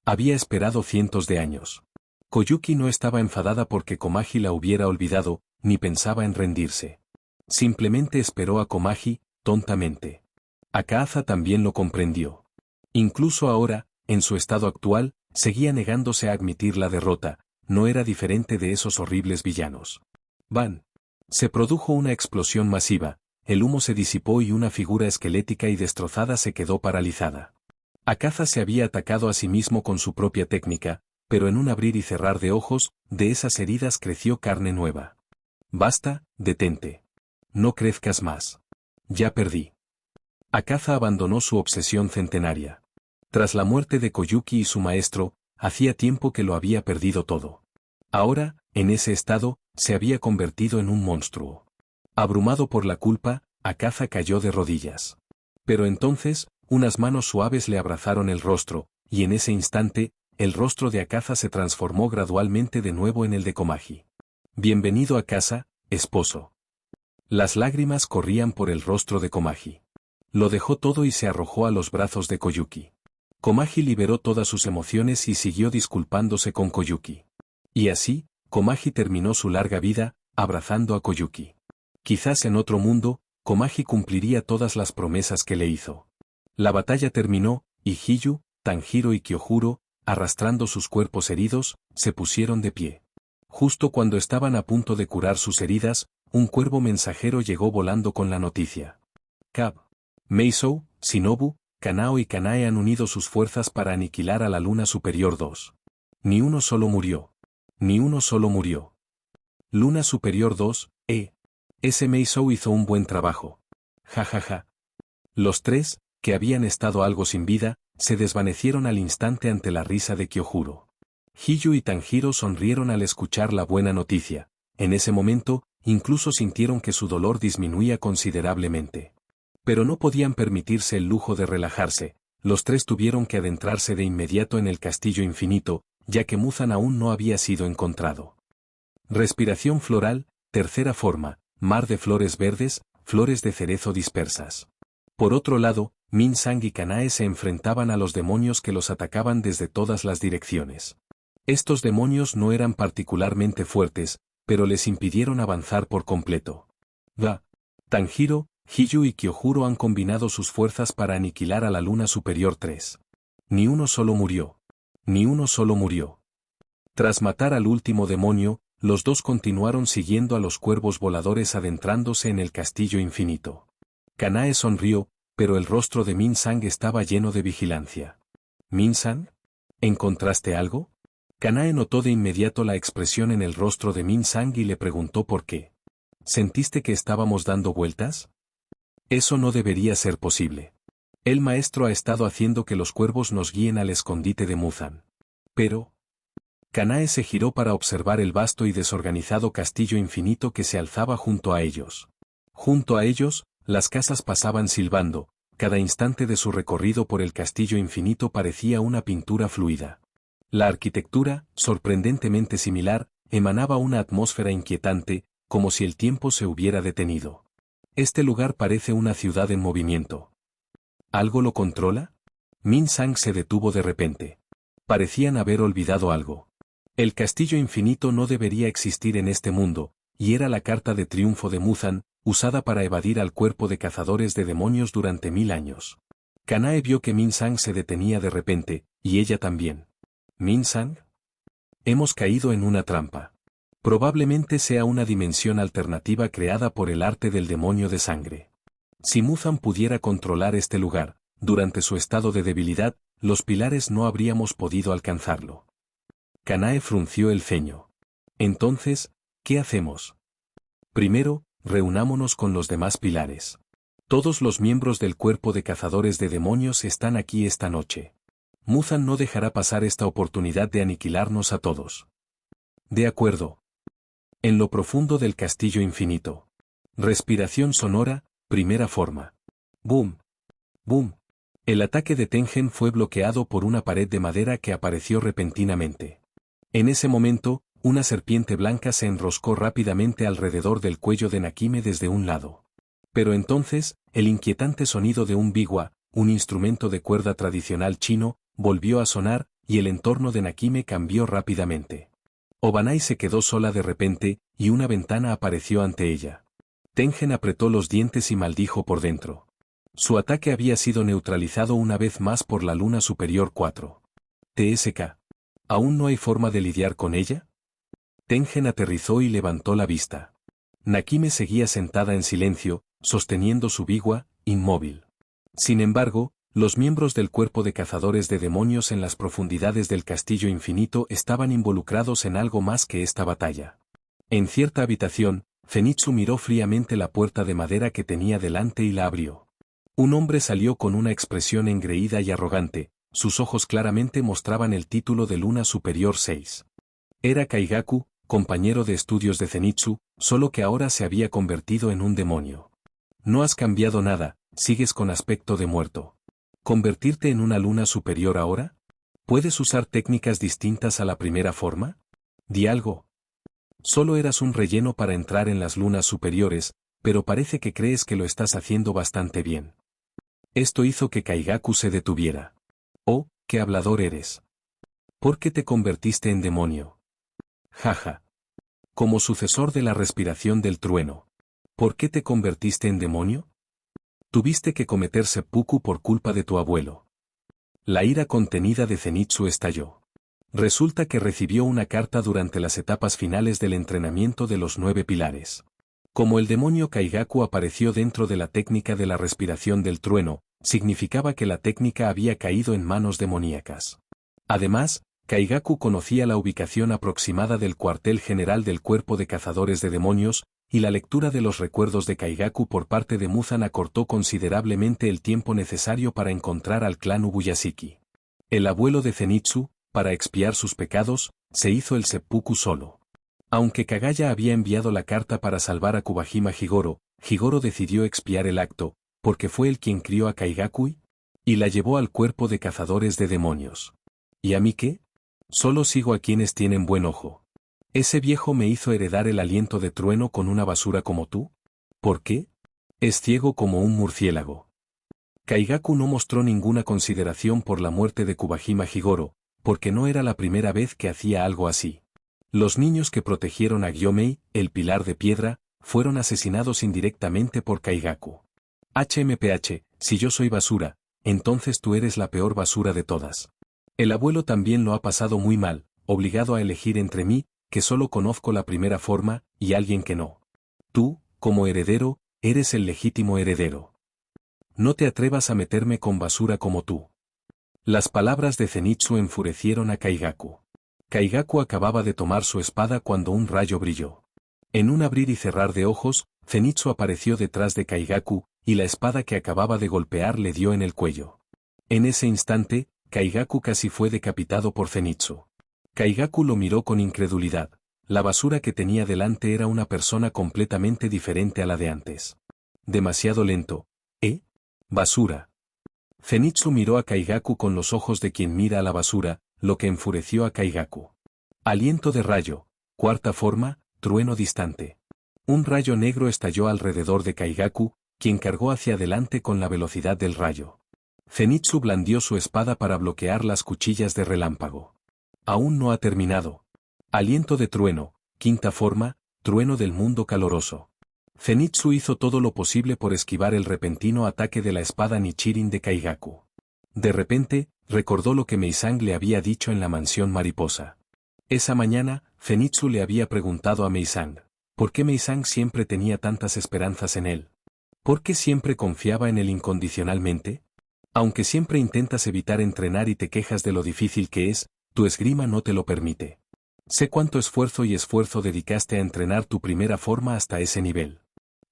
Había esperado cientos de años. Koyuki no estaba enfadada porque Komagi la hubiera olvidado, ni pensaba en rendirse. Simplemente esperó a Komagi, tontamente. Akaza también lo comprendió. Incluso ahora, en su estado actual, seguía negándose a admitir la derrota, no era diferente de esos horribles villanos. ¡Ban! Se produjo una explosión masiva, el humo se disipó y una figura esquelética y destrozada se quedó paralizada. Akaza se había atacado a sí mismo con su propia técnica, pero en un abrir y cerrar de ojos, de esas heridas creció carne nueva. Basta, detente. No crezcas más. Ya perdí. Akaza abandonó su obsesión centenaria. Tras la muerte de Koyuki y su maestro, hacía tiempo que lo había perdido todo. Ahora, en ese estado, se había convertido en un monstruo. Abrumado por la culpa, Akaza cayó de rodillas. Pero entonces, unas manos suaves le abrazaron el rostro, y en ese instante, el rostro de Akaza se transformó gradualmente de nuevo en el de Komagi. Bienvenido a casa, esposo. Las lágrimas corrían por el rostro de Komagi. Lo dejó todo y se arrojó a los brazos de Koyuki. Komagi liberó todas sus emociones y siguió disculpándose con Koyuki. Y así, Komagi terminó su larga vida, abrazando a Koyuki. Quizás en otro mundo, Komagi cumpliría todas las promesas que le hizo. La batalla terminó, y Hiyu, Tanjiro y Kyojuro, arrastrando sus cuerpos heridos, se pusieron de pie. Justo cuando estaban a punto de curar sus heridas, un cuervo mensajero llegó volando con la noticia. Cab, Meisou, Shinobu, Kanao y Kanae han unido sus fuerzas para aniquilar a la Luna Superior 2. Ni uno solo murió. Ni uno solo murió. Luna Superior 2, Ese Meisou hizo un buen trabajo. Ja ja ja. Los tres, que habían estado algo sin vida, se desvanecieron al instante ante la risa de Kyojuro. Hiyu y Tanjiro sonrieron al escuchar la buena noticia. En ese momento, incluso sintieron que su dolor disminuía considerablemente. Pero no podían permitirse el lujo de relajarse, los tres tuvieron que adentrarse de inmediato en el castillo infinito, ya que Muzan aún no había sido encontrado. Respiración floral, tercera forma, mar de flores verdes, flores de cerezo dispersas. Por otro lado, Min-sang y Kanae se enfrentaban a los demonios que los atacaban desde todas las direcciones. Estos demonios no eran particularmente fuertes, pero les impidieron avanzar por completo. Tanjiro, Hiyu y Kyojuro han combinado sus fuerzas para aniquilar a la luna superior 3. Ni uno solo murió. Ni uno solo murió. Tras matar al último demonio, los dos continuaron siguiendo a los cuervos voladores adentrándose en el castillo infinito. Kanae sonrió, pero el rostro de Min-sang estaba lleno de vigilancia. ¿Min-sang? ¿Encontraste algo? Kanae notó de inmediato la expresión en el rostro de Min-sang y le preguntó por qué. ¿Sentiste que estábamos dando vueltas? Eso no debería ser posible. El maestro ha estado haciendo que los cuervos nos guíen al escondite de Muzan. Pero... Kanae se giró para observar el vasto y desorganizado castillo infinito que se alzaba junto a ellos. Junto a ellos, las casas pasaban silbando, cada instante de su recorrido por el castillo infinito parecía una pintura fluida. La arquitectura, sorprendentemente similar, emanaba una atmósfera inquietante, como si el tiempo se hubiera detenido. Este lugar parece una ciudad en movimiento. ¿Algo lo controla? Min-sang se detuvo de repente. Parecían haber olvidado algo. El castillo infinito no debería existir en este mundo, y era la carta de triunfo de Muzan, usada para evadir al cuerpo de cazadores de demonios durante 1000 años. Kanae vio que Min-sang se detenía de repente, y ella también. ¿Min-sang? Hemos caído en una trampa. Probablemente sea una dimensión alternativa creada por el arte del demonio de sangre. Si Muzan pudiera controlar este lugar, durante su estado de debilidad, los pilares no habríamos podido alcanzarlo. Kanae frunció el ceño. Entonces, ¿qué hacemos? Primero, reunámonos con los demás pilares. Todos los miembros del cuerpo de cazadores de demonios están aquí esta noche. Muzan no dejará pasar esta oportunidad de aniquilarnos a todos. De acuerdo. En lo profundo del castillo infinito. Respiración sonora, primera forma. Boom. Boom. El ataque de Tengen fue bloqueado por una pared de madera que apareció repentinamente. En ese momento, una serpiente blanca se enroscó rápidamente alrededor del cuello de Nakime desde un lado. Pero entonces, el inquietante sonido de un biwa, un instrumento de cuerda tradicional chino, volvió a sonar, y el entorno de Nakime cambió rápidamente. Obanai se quedó sola de repente, y una ventana apareció ante ella. Tengen apretó los dientes y maldijo por dentro. Su ataque había sido neutralizado una vez más por la luna superior 4. TSK. ¿Aún no hay forma de lidiar con ella? Tengen aterrizó y levantó la vista. Nakime seguía sentada en silencio, sosteniendo su biwa, inmóvil. Sin embargo, los miembros del cuerpo de cazadores de demonios en las profundidades del castillo infinito estaban involucrados en algo más que esta batalla. En cierta habitación, Zenitsu miró fríamente la puerta de madera que tenía delante y la abrió. Un hombre salió con una expresión engreída y arrogante, sus ojos claramente mostraban el título de Luna Superior 6. Era Kaigaku, compañero de estudios de Zenitsu, solo que ahora se había convertido en un demonio. No has cambiado nada, sigues con aspecto de muerto. ¿Convertirte en una luna superior ahora? ¿Puedes usar técnicas distintas a la primera forma? Di algo. Solo eras un relleno para entrar en las lunas superiores, pero parece que crees que lo estás haciendo bastante bien. Esto hizo que Kaigaku se detuviera. Oh, qué hablador eres. ¿Por qué te convertiste en demonio? Jaja. Como sucesor de la respiración del trueno. ¿Por qué te convertiste en demonio? Tuviste que cometer seppuku por culpa de tu abuelo. La ira contenida de Zenitsu estalló. Resulta que recibió una carta durante las etapas finales del entrenamiento de los 9 pilares. Como el demonio Kaigaku apareció dentro de la técnica de la respiración del trueno, significaba que la técnica había caído en manos demoníacas. Además, Kaigaku conocía la ubicación aproximada del cuartel general del cuerpo de cazadores de demonios, y la lectura de los recuerdos de Kaigaku por parte de Muzan acortó considerablemente el tiempo necesario para encontrar al clan Ubuyashiki. El abuelo de Zenitsu, para expiar sus pecados, se hizo el seppuku solo. Aunque Kagaya había enviado la carta para salvar a Kubahima Higoro, Higoro decidió expiar el acto, porque fue él quien crió a Kaigaku y la llevó al cuerpo de cazadores de demonios. ¿Y a mí qué? Solo sigo a quienes tienen buen ojo. Ese viejo me hizo heredar el aliento de trueno con una basura como tú. ¿Por qué? Es ciego como un murciélago. Kaigaku no mostró ninguna consideración por la muerte de Kubahima Higoro, porque no era la primera vez que hacía algo así. Los niños que protegieron a Gyomei, el pilar de piedra, fueron asesinados indirectamente por Kaigaku. HMPH, si yo soy basura, entonces tú eres la peor basura de todas. El abuelo también lo ha pasado muy mal, obligado a elegir entre mí, que solo conozco la primera forma, y alguien que no. Tú, como heredero, eres el legítimo heredero. No te atrevas a meterme con basura como tú. Las palabras de Zenitsu enfurecieron a Kaigaku. Kaigaku acababa de tomar su espada cuando un rayo brilló. En un abrir y cerrar de ojos, Zenitsu apareció detrás de Kaigaku, y la espada que acababa de golpear le dio en el cuello. En ese instante, Kaigaku casi fue decapitado por Zenitsu. Kaigaku lo miró con incredulidad. La basura que tenía delante era una persona completamente diferente a la de antes. Demasiado lento. ¿Eh? Basura. Zenitsu miró a Kaigaku con los ojos de quien mira a la basura, lo que enfureció a Kaigaku. Aliento de rayo. Cuarta forma, trueno distante. Un rayo negro estalló alrededor de Kaigaku, quien cargó hacia adelante con la velocidad del rayo. Zenitsu blandió su espada para bloquear las cuchillas de relámpago. Aún no ha terminado. Aliento de trueno. Quinta forma, trueno del mundo caloroso. Zenitsu hizo todo lo posible por esquivar el repentino ataque de la espada Nichirin de Kaigaku. De repente, recordó lo que Meisang le había dicho en la mansión mariposa. Esa mañana, Zenitsu le había preguntado a Meisang, ¿por qué Meisang siempre tenía tantas esperanzas en él? ¿Por qué siempre confiaba en él incondicionalmente? Aunque siempre intentas evitar entrenar y te quejas de lo difícil que es, tu esgrima no te lo permite. Sé cuánto esfuerzo dedicaste a entrenar tu primera forma hasta ese nivel.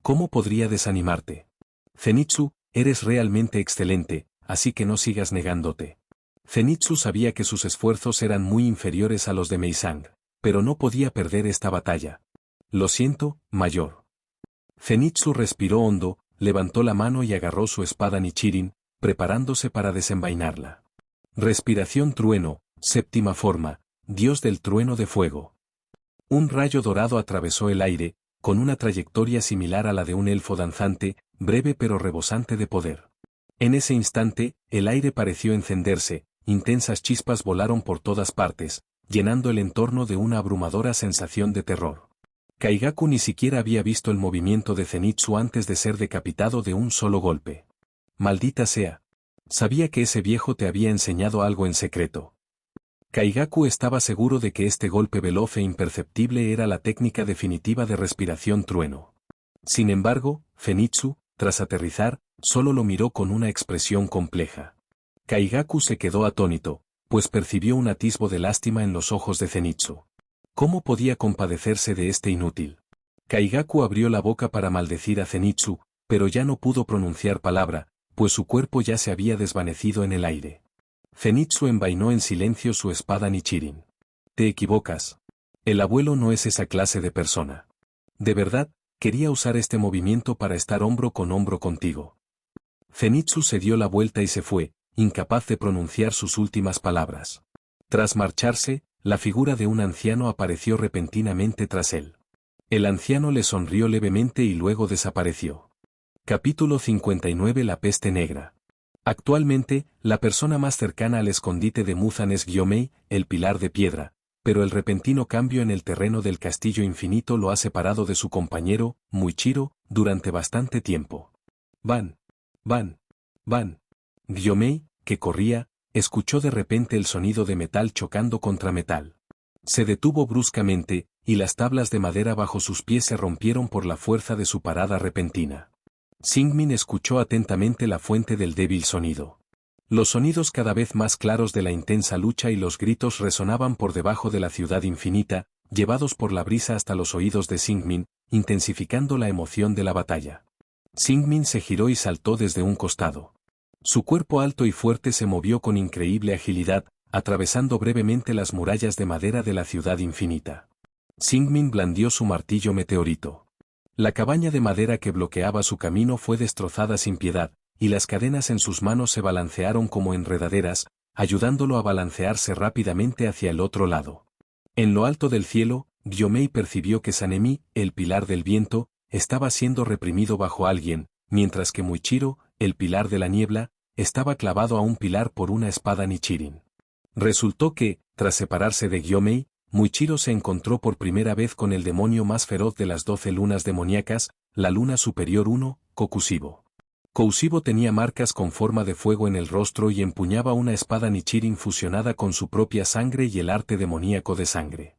¿Cómo podría desanimarte? Zenitsu, eres realmente excelente, así que no sigas negándote. Zenitsu sabía que sus esfuerzos eran muy inferiores a los de Meisang, pero no podía perder esta batalla. Lo siento, mayor. Zenitsu respiró hondo, levantó la mano y agarró su espada Nichirin, preparándose para desenvainarla. Respiración trueno, séptima forma, dios del trueno de fuego. Un rayo dorado atravesó el aire, con una trayectoria similar a la de un elfo danzante, breve pero rebosante de poder. En ese instante, el aire pareció encenderse, intensas chispas volaron por todas partes, llenando el entorno de una abrumadora sensación de terror. Kaigaku ni siquiera había visto el movimiento de Zenitsu antes de ser decapitado de un solo golpe. Maldita sea. Sabía que ese viejo te había enseñado algo en secreto. Kaigaku estaba seguro de que este golpe veloz e imperceptible era la técnica definitiva de respiración trueno. Sin embargo, Zenitsu, tras aterrizar, solo lo miró con una expresión compleja. Kaigaku se quedó atónito, pues percibió un atisbo de lástima en los ojos de Zenitsu. ¿Cómo podía compadecerse de este inútil? Kaigaku abrió la boca para maldecir a Zenitsu, pero ya no pudo pronunciar palabra, pues su cuerpo ya se había desvanecido en el aire. Zenitsu envainó en silencio su espada Nichirin. Te equivocas. El abuelo no es esa clase de persona. De verdad, quería usar este movimiento para estar hombro con hombro contigo. Zenitsu se dio la vuelta y se fue, incapaz de pronunciar sus últimas palabras. Tras marcharse, la figura de un anciano apareció repentinamente tras él. El anciano le sonrió levemente y luego desapareció. Capítulo 59. La peste negra. Actualmente, la persona más cercana al escondite de Muzan es Gyomei, el pilar de piedra, pero el repentino cambio en el terreno del castillo infinito lo ha separado de su compañero, Muichiro, durante bastante tiempo. Van. Gyomei, que corría, escuchó de repente el sonido de metal chocando contra metal. Se detuvo bruscamente, y las tablas de madera bajo sus pies se rompieron por la fuerza de su parada repentina. Singmin escuchó atentamente la fuente del débil sonido. Los sonidos cada vez más claros de la intensa lucha y los gritos resonaban por debajo de la ciudad infinita, llevados por la brisa hasta los oídos de Singmin, intensificando la emoción de la batalla. Singmin se giró y saltó desde un costado. Su cuerpo alto y fuerte se movió con increíble agilidad, atravesando brevemente las murallas de madera de la ciudad infinita. Singmin blandió su martillo meteorito. La cabaña de madera que bloqueaba su camino fue destrozada sin piedad, y las cadenas en sus manos se balancearon como enredaderas, ayudándolo a balancearse rápidamente hacia el otro lado. En lo alto del cielo, Gyomei percibió que Sanemi, el pilar del viento, estaba siendo reprimido bajo alguien, mientras que Muichiro, el pilar de la niebla, estaba clavado a un pilar por una espada Nichirin. Resultó que, tras separarse de Gyomei, Muichiro se encontró por primera vez con el demonio más feroz de las 12 lunas demoníacas, la luna superior 1, Kokushibo. Kokushibo tenía marcas con forma de fuego en el rostro y empuñaba una espada Nichirin fusionada con su propia sangre y el arte demoníaco de sangre.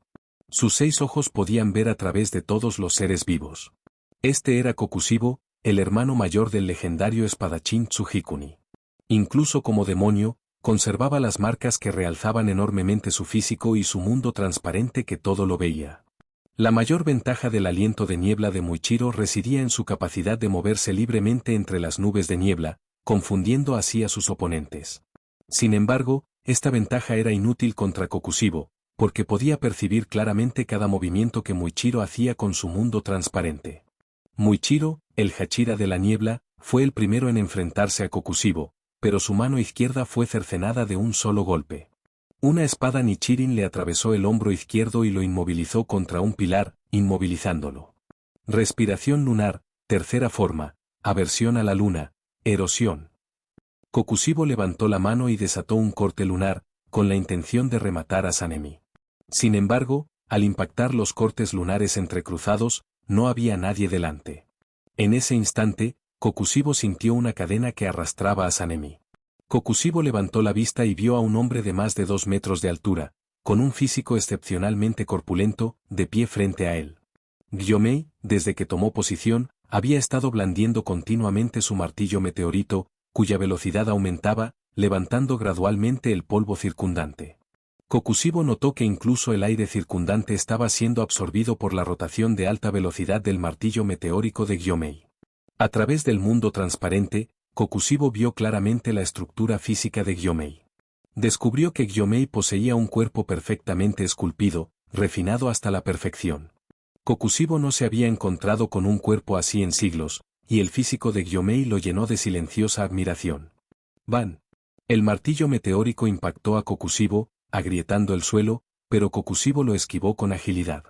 Sus 6 ojos podían ver a través de todos los seres vivos. Este era Kokushibo, el hermano mayor del legendario espadachín Tsujikuni. Incluso como demonio, conservaba las marcas que realzaban enormemente su físico y su mundo transparente que todo lo veía. La mayor ventaja del aliento de niebla de Muichiro residía en su capacidad de moverse libremente entre las nubes de niebla, confundiendo así a sus oponentes. Sin embargo, esta ventaja era inútil contra Kokushibo, porque podía percibir claramente cada movimiento que Muichiro hacía con su mundo transparente. Muichiro, el Hachira de la niebla, fue el primero en enfrentarse a Kokushibo, pero su mano izquierda fue cercenada de un solo golpe. Una espada Nichirin le atravesó el hombro izquierdo y lo inmovilizó contra un pilar, inmovilizándolo. Respiración lunar, tercera forma, aversión a la luna, erosión. Kokushibo levantó la mano y desató un corte lunar, con la intención de rematar a Sanemi. Sin embargo, al impactar los cortes lunares entrecruzados, no había nadie delante. En ese instante, Kokushibo sintió una cadena que arrastraba a Sanemi. Kokushibo levantó la vista y vio a un hombre de más de 2 metros de altura, con un físico excepcionalmente corpulento, de pie frente a él. Gyomei, desde que tomó posición, había estado blandiendo continuamente su martillo meteorito, cuya velocidad aumentaba, levantando gradualmente el polvo circundante. Kokushibo notó que incluso el aire circundante estaba siendo absorbido por la rotación de alta velocidad del martillo meteórico de Gyomei. A través del mundo transparente, Kokushibo vio claramente la estructura física de Gyomei. Descubrió que Gyomei poseía un cuerpo perfectamente esculpido, refinado hasta la perfección. Kokushibo no se había encontrado con un cuerpo así en siglos, y el físico de Gyomei lo llenó de silenciosa admiración. ¡Ban! El martillo meteórico impactó a Kokushibo, agrietando el suelo, pero Kokushibo lo esquivó con agilidad.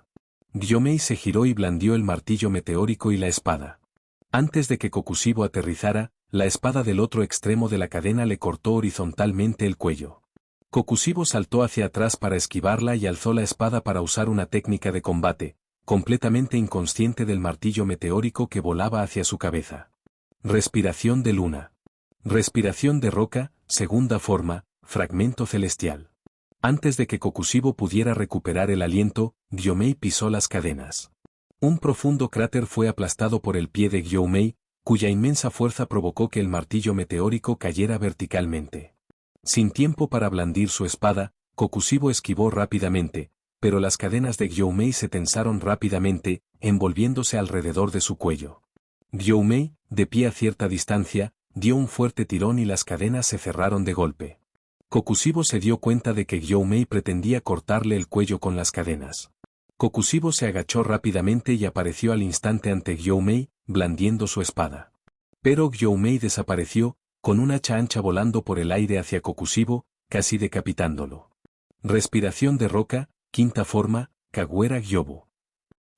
Gyomei se giró y blandió el martillo meteórico y la espada. Antes de que Kokushibo aterrizara, la espada del otro extremo de la cadena le cortó horizontalmente el cuello. Kokushibo saltó hacia atrás para esquivarla y alzó la espada para usar una técnica de combate, completamente inconsciente del martillo meteórico que volaba hacia su cabeza. Respiración de luna. Respiración de roca, segunda forma, fragmento celestial. Antes de que Kokushibo pudiera recuperar el aliento, Gyomei pisó las cadenas. Un profundo cráter fue aplastado por el pie de Gyomei, cuya inmensa fuerza provocó que el martillo meteórico cayera verticalmente. Sin tiempo para blandir su espada, Kokushibo esquivó rápidamente, pero las cadenas de Gyomei se tensaron rápidamente, envolviéndose alrededor de su cuello. Gyomei, de pie a cierta distancia, dio un fuerte tirón y las cadenas se cerraron de golpe. Kokushibo se dio cuenta de que Gyomei pretendía cortarle el cuello con las cadenas. Kokushibo se agachó rápidamente y apareció al instante ante Gyomei, blandiendo su espada. Pero Gyomei desapareció, con un hacha ancha volando por el aire hacia Kokushibo, casi decapitándolo. Respiración de roca, quinta forma, Kagura Gyobu.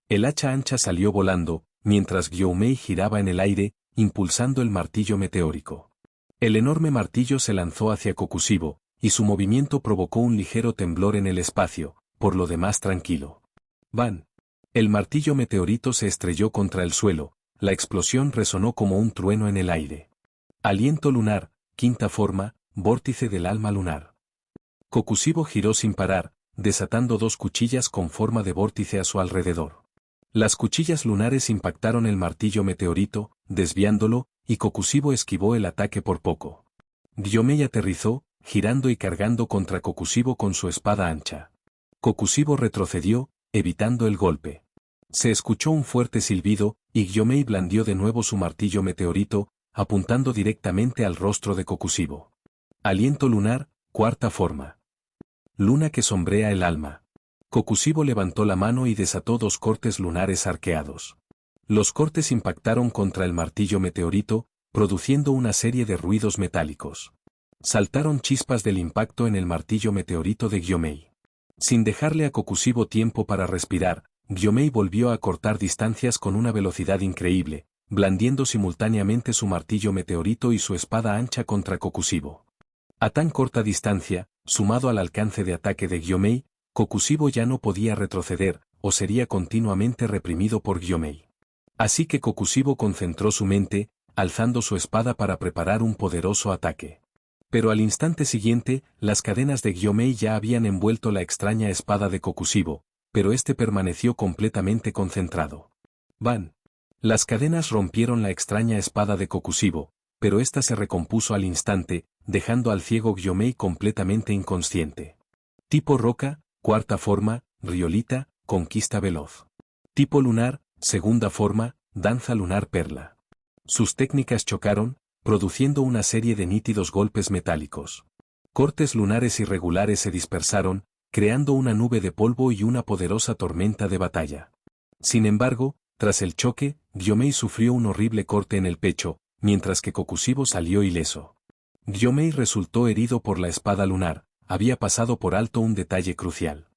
El hacha ancha salió volando, mientras Gyomei giraba en el aire, impulsando el martillo meteórico. El enorme martillo se lanzó hacia Kokushibo, y su movimiento provocó un ligero temblor en el espacio, por lo demás tranquilo. ¡Ban! El martillo meteorito se estrelló contra el suelo, la explosión resonó como un trueno en el aire. Aliento lunar, quinta forma, vórtice del alma lunar. Kokushibo giró sin parar, desatando 2 cuchillas con forma de vórtice a su alrededor. Las cuchillas lunares impactaron el martillo meteorito, desviándolo, y Kokushibo esquivó el ataque por poco. Gyomei aterrizó, girando y cargando contra Kokushibo con su espada ancha. Kokushibo retrocedió, evitando el golpe. Se escuchó un fuerte silbido, y Gyomei blandió de nuevo su martillo meteorito, apuntando directamente al rostro de Kokushibo. Aliento lunar, cuarta forma. Luna que sombrea el alma. Kokushibo levantó la mano y desató 2 cortes lunares arqueados. Los cortes impactaron contra el martillo meteorito, produciendo una serie de ruidos metálicos. Saltaron chispas del impacto en el martillo meteorito de Gyomei. Sin dejarle a Kokushibo tiempo para respirar, Gyomei volvió a cortar distancias con una velocidad increíble, blandiendo simultáneamente su martillo meteorito y su espada ancha contra Kokushibo. A tan corta distancia, sumado al alcance de ataque de Gyomei, Kokushibo ya no podía retroceder, o sería continuamente reprimido por Gyomei. Así que Kokushibo concentró su mente, alzando su espada para preparar un poderoso ataque. Pero al instante siguiente, las cadenas de Gyomei ya habían envuelto la extraña espada de Kokushibo, pero este permaneció completamente concentrado. ¡Ban! Las cadenas rompieron la extraña espada de Kokushibo, pero ésta se recompuso al instante, dejando al ciego Gyomei completamente inconsciente. Tipo roca, cuarta forma, riolita, conquista veloz. Tipo lunar, segunda forma, danza lunar perla. Sus técnicas chocaron, produciendo una serie de nítidos golpes metálicos. Cortes lunares irregulares se dispersaron, creando una nube de polvo y una poderosa tormenta de batalla. Sin embargo, tras el choque, Gyomei sufrió un horrible corte en el pecho, mientras que Kokushibo salió ileso. Gyomei resultó herido por la espada lunar, había pasado por alto un detalle crucial.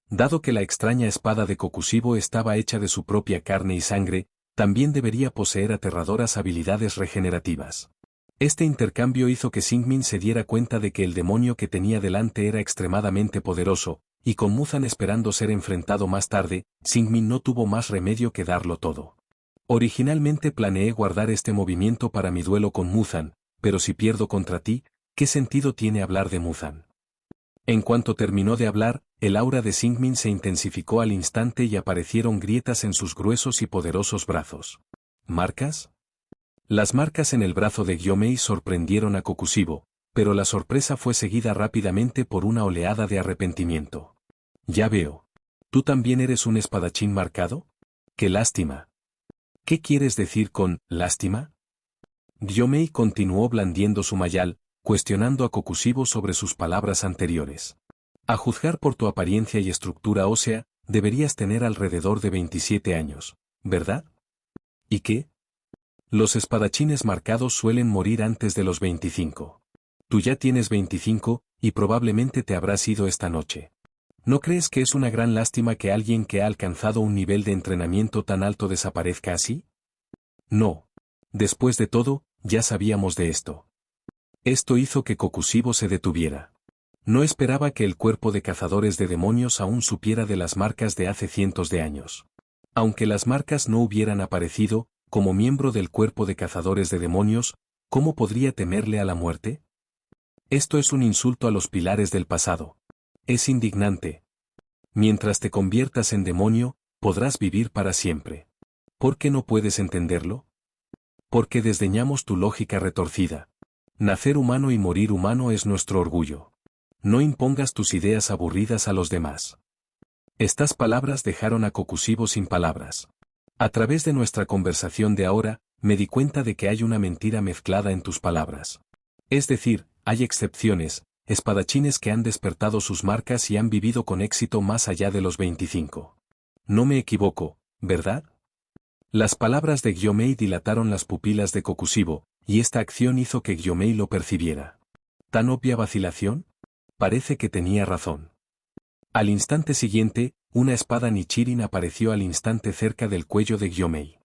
Dado que la extraña espada de Kokushibo estaba hecha de su propia carne y sangre, también debería poseer aterradoras habilidades regenerativas. Este intercambio hizo que Singmin se diera cuenta de que el demonio que tenía delante era extremadamente poderoso, y con Muzan esperando ser enfrentado más tarde, Singmin no tuvo más remedio que darlo todo. Originalmente planeé guardar este movimiento para mi duelo con Muzan, pero si pierdo contra ti, ¿qué sentido tiene hablar de Muzan? En cuanto terminó de hablar, el aura de Singmin se intensificó al instante y aparecieron grietas en sus gruesos y poderosos brazos. ¿Marcas? Las marcas en el brazo de Gyomei sorprendieron a Kokushibo, pero la sorpresa fue seguida rápidamente por una oleada de arrepentimiento. Ya veo. ¿Tú también eres un espadachín marcado? ¡Qué lástima! ¿Qué quieres decir con lástima? Gyomei continuó blandiendo su mayal, cuestionando a Kokushibo sobre sus palabras anteriores. A juzgar por tu apariencia y estructura ósea, deberías tener alrededor de 27 años, ¿verdad? ¿Y qué? Los espadachines marcados suelen morir antes de los 25. Tú ya tienes 25, y probablemente te habrás ido esta noche. ¿No crees que es una gran lástima que alguien que ha alcanzado un nivel de entrenamiento tan alto desaparezca así? No. Después de todo, ya sabíamos de esto. Esto hizo que Kokushibo se detuviera. No esperaba que el cuerpo de cazadores de demonios aún supiera de las marcas de hace cientos de años. Aunque las marcas no hubieran aparecido, como miembro del cuerpo de cazadores de demonios, ¿cómo podría temerle a la muerte? Esto es un insulto a los pilares del pasado. Es indignante. Mientras te conviertas en demonio, podrás vivir para siempre. ¿Por qué no puedes entenderlo? Porque desdeñamos tu lógica retorcida. Nacer humano y morir humano es nuestro orgullo. No impongas tus ideas aburridas a los demás. Estas palabras dejaron a Kokushibo sin palabras. A través de nuestra conversación de ahora, me di cuenta de que hay una mentira mezclada en tus palabras. Es decir, hay excepciones, espadachines que han despertado sus marcas y han vivido con éxito más allá de los 25. No me equivoco, ¿verdad? Las palabras de Gyomei dilataron las pupilas de Kokushibo, y esta acción hizo que Gyomei lo percibiera. ¿Tan obvia vacilación? Parece que tenía razón. Al instante siguiente, una espada Nichirin apareció al instante cerca del cuello de Gyomei.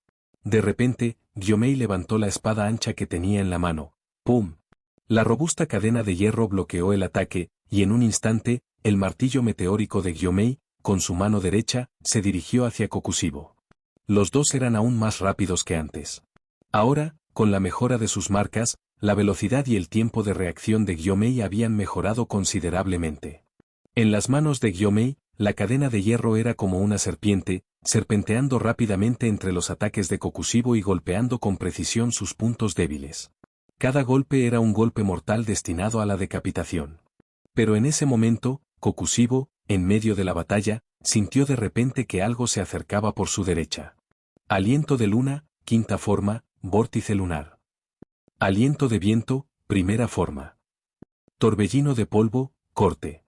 De repente, Gyomei levantó la espada ancha que tenía en la mano. ¡Pum! La robusta cadena de hierro bloqueó el ataque, y en un instante, el martillo meteórico de Gyomei, con su mano derecha, se dirigió hacia Kokushibo. Los dos eran aún más rápidos que antes. Ahora, con la mejora de sus marcas, la velocidad y el tiempo de reacción de Gyomei habían mejorado considerablemente. En las manos de Gyomei, la cadena de hierro era como una serpiente, serpenteando rápidamente entre los ataques de Kokushibo y golpeando con precisión sus puntos débiles. Cada golpe era un golpe mortal destinado a la decapitación. Pero en ese momento, Kokushibo, en medio de la batalla, sintió de repente que algo se acercaba por su derecha. Aliento de luna, quinta forma, vórtice lunar. Aliento de viento, primera forma. Torbellino de polvo, corte.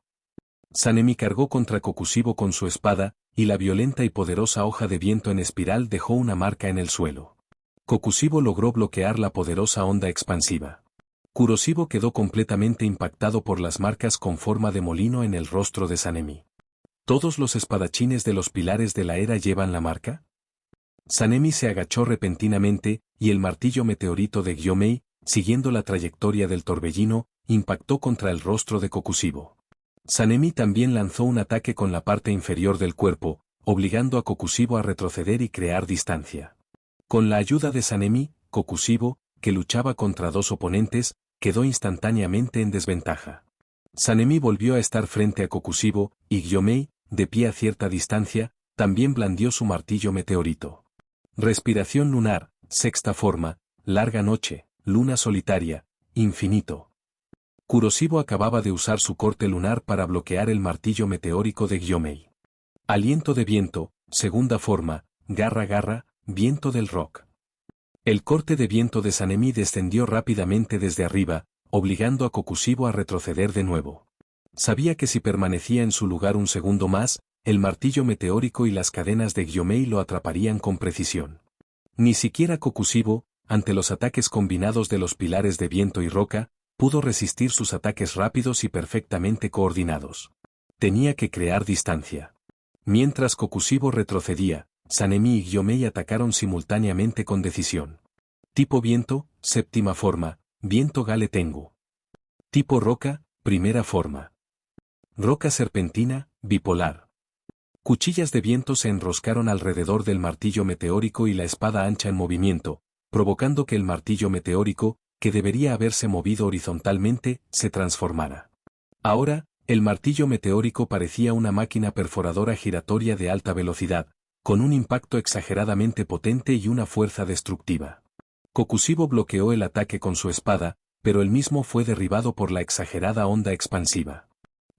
Sanemi cargó contra Kokushibo con su espada, y la violenta y poderosa hoja de viento en espiral dejó una marca en el suelo. Kokushibo logró bloquear la poderosa onda expansiva. Kuroshibo quedó completamente impactado por las marcas con forma de molino en el rostro de Sanemi. ¿Todos los espadachines de los pilares de la era llevan la marca? Sanemi se agachó repentinamente, y el martillo meteorito de Gyomei, siguiendo la trayectoria del torbellino, impactó contra el rostro de Kokushibo. Sanemi también lanzó un ataque con la parte inferior del cuerpo, obligando a Kokushibo a retroceder y crear distancia. Con la ayuda de Sanemi, Kokushibo, que luchaba contra dos oponentes, quedó instantáneamente en desventaja. Sanemi volvió a estar frente a Kokushibo, y Gyomei, de pie a cierta distancia, también blandió su martillo meteorito. Respiración lunar, sexta forma, larga noche, luna solitaria, infinito. Kuroshiro acababa de usar su corte lunar para bloquear el martillo meteórico de Gyomei. Aliento de viento, segunda forma, garra garra, viento del rock. El corte de viento de Sanemi descendió rápidamente desde arriba, obligando a Kokushibo a retroceder de nuevo. Sabía que si permanecía en su lugar un segundo más, el martillo meteórico y las cadenas de Gyomei lo atraparían con precisión. Ni siquiera Kokushibo, ante los ataques combinados de los pilares de viento y roca, pudo resistir sus ataques rápidos y perfectamente coordinados. Tenía que crear distancia. Mientras Kokushibo retrocedía, Sanemi y Gyomei atacaron simultáneamente con decisión. Tipo viento, séptima forma, viento Gale Tengu. Tipo roca, primera forma. Roca serpentina, bipolar. Cuchillas de viento se enroscaron alrededor del martillo meteórico y la espada ancha en movimiento, provocando que el martillo meteórico, que debería haberse movido horizontalmente, se transformara. Ahora, el martillo meteórico parecía una máquina perforadora giratoria de alta velocidad, con un impacto exageradamente potente y una fuerza destructiva. Kokushibo bloqueó el ataque con su espada, pero él mismo fue derribado por la exagerada onda expansiva.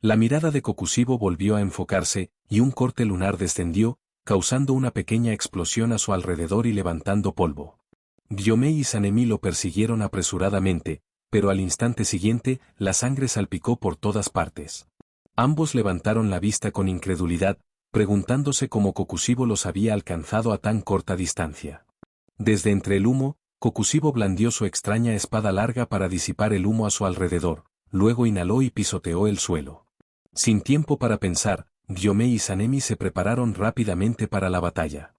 La mirada de Kokushibo volvió a enfocarse, y un corte lunar descendió, causando una pequeña explosión a su alrededor y levantando polvo. Gyomei y Sanemi lo persiguieron apresuradamente, pero al instante siguiente, la sangre salpicó por todas partes. Ambos levantaron la vista con incredulidad, preguntándose cómo Kokushibo los había alcanzado a tan corta distancia. Desde entre el humo, Kokushibo blandió su extraña espada larga para disipar el humo a su alrededor, luego inhaló y pisoteó el suelo. Sin tiempo para pensar, Gyomei y Sanemi se prepararon rápidamente para la batalla.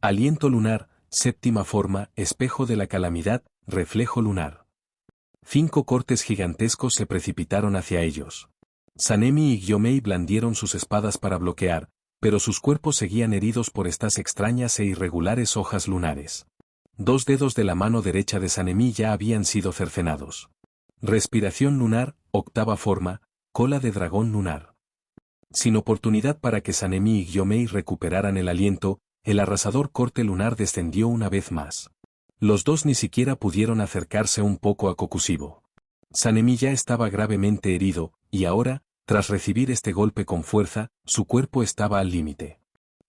Aliento lunar, séptima forma, espejo de la calamidad, reflejo lunar. 5 cortes gigantescos se precipitaron hacia ellos. Sanemi y Gyomei blandieron sus espadas para bloquear, pero sus cuerpos seguían heridos por estas extrañas e irregulares hojas lunares. 2 dedos de la mano derecha de Sanemi ya habían sido cercenados. Respiración lunar, octava forma, cola de dragón lunar. Sin oportunidad para que Sanemi y Gyomei recuperaran el aliento, el arrasador corte lunar descendió una vez más. Los dos ni siquiera pudieron acercarse un poco a Kokushibo. Sanemi ya estaba gravemente herido, y ahora, tras recibir este golpe con fuerza, su cuerpo estaba al límite.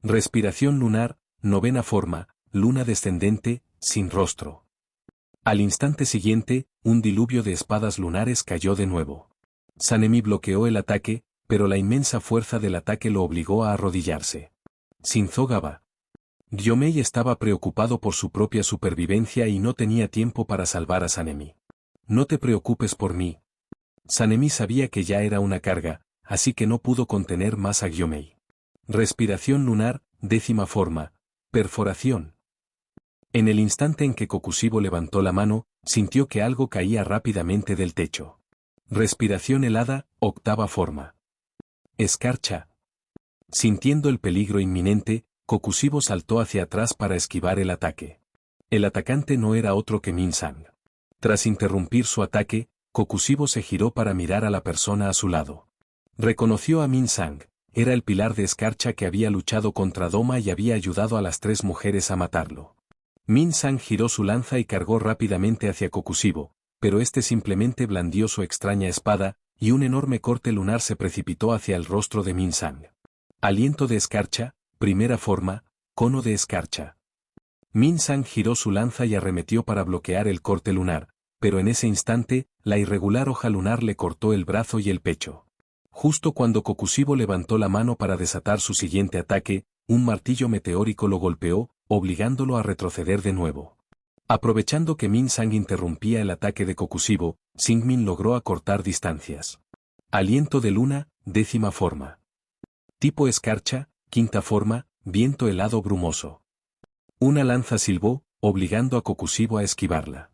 Respiración lunar, novena forma, luna descendente, sin rostro. Al instante siguiente, un diluvio de espadas lunares cayó de nuevo. Sanemi bloqueó el ataque, pero la inmensa fuerza del ataque lo obligó a arrodillarse. Shinzo Gaba. Gyomei estaba preocupado por su propia supervivencia y no tenía tiempo para salvar a Sanemi. No te preocupes por mí. Sanemi sabía que ya era una carga, así que no pudo contener más a Gyomei. Respiración lunar, décima forma, perforación. En el instante en que Kokushibo levantó la mano, sintió que algo caía rápidamente del techo. Respiración helada, octava forma. Escarcha. Sintiendo el peligro inminente, Kokushibo saltó hacia atrás para esquivar el ataque. El atacante no era otro que Min-sang. Tras interrumpir su ataque, Kokushibo se giró para mirar a la persona a su lado. Reconoció a Min-sang, era el pilar de escarcha que había luchado contra Doma y había ayudado a las 3 mujeres a matarlo. Min-sang giró su lanza y cargó rápidamente hacia Kokushibo, pero este simplemente blandió su extraña espada, y un enorme corte lunar se precipitó hacia el rostro de Min-sang. Aliento de escarcha, primera forma, cono de escarcha. Min-sang giró su lanza y arremetió para bloquear el corte lunar, pero en ese instante, la irregular hoja lunar le cortó el brazo y el pecho. Justo cuando Kokushibo levantó la mano para desatar su siguiente ataque, un martillo meteórico lo golpeó, obligándolo a retroceder de nuevo. Aprovechando que Min-sang interrumpía el ataque de Kokushibo, Singmin logró acortar distancias. Aliento de luna, décima forma. Tipo escarcha, quinta forma, viento helado brumoso. Una lanza silbó, obligando a Kokushibō a esquivarla.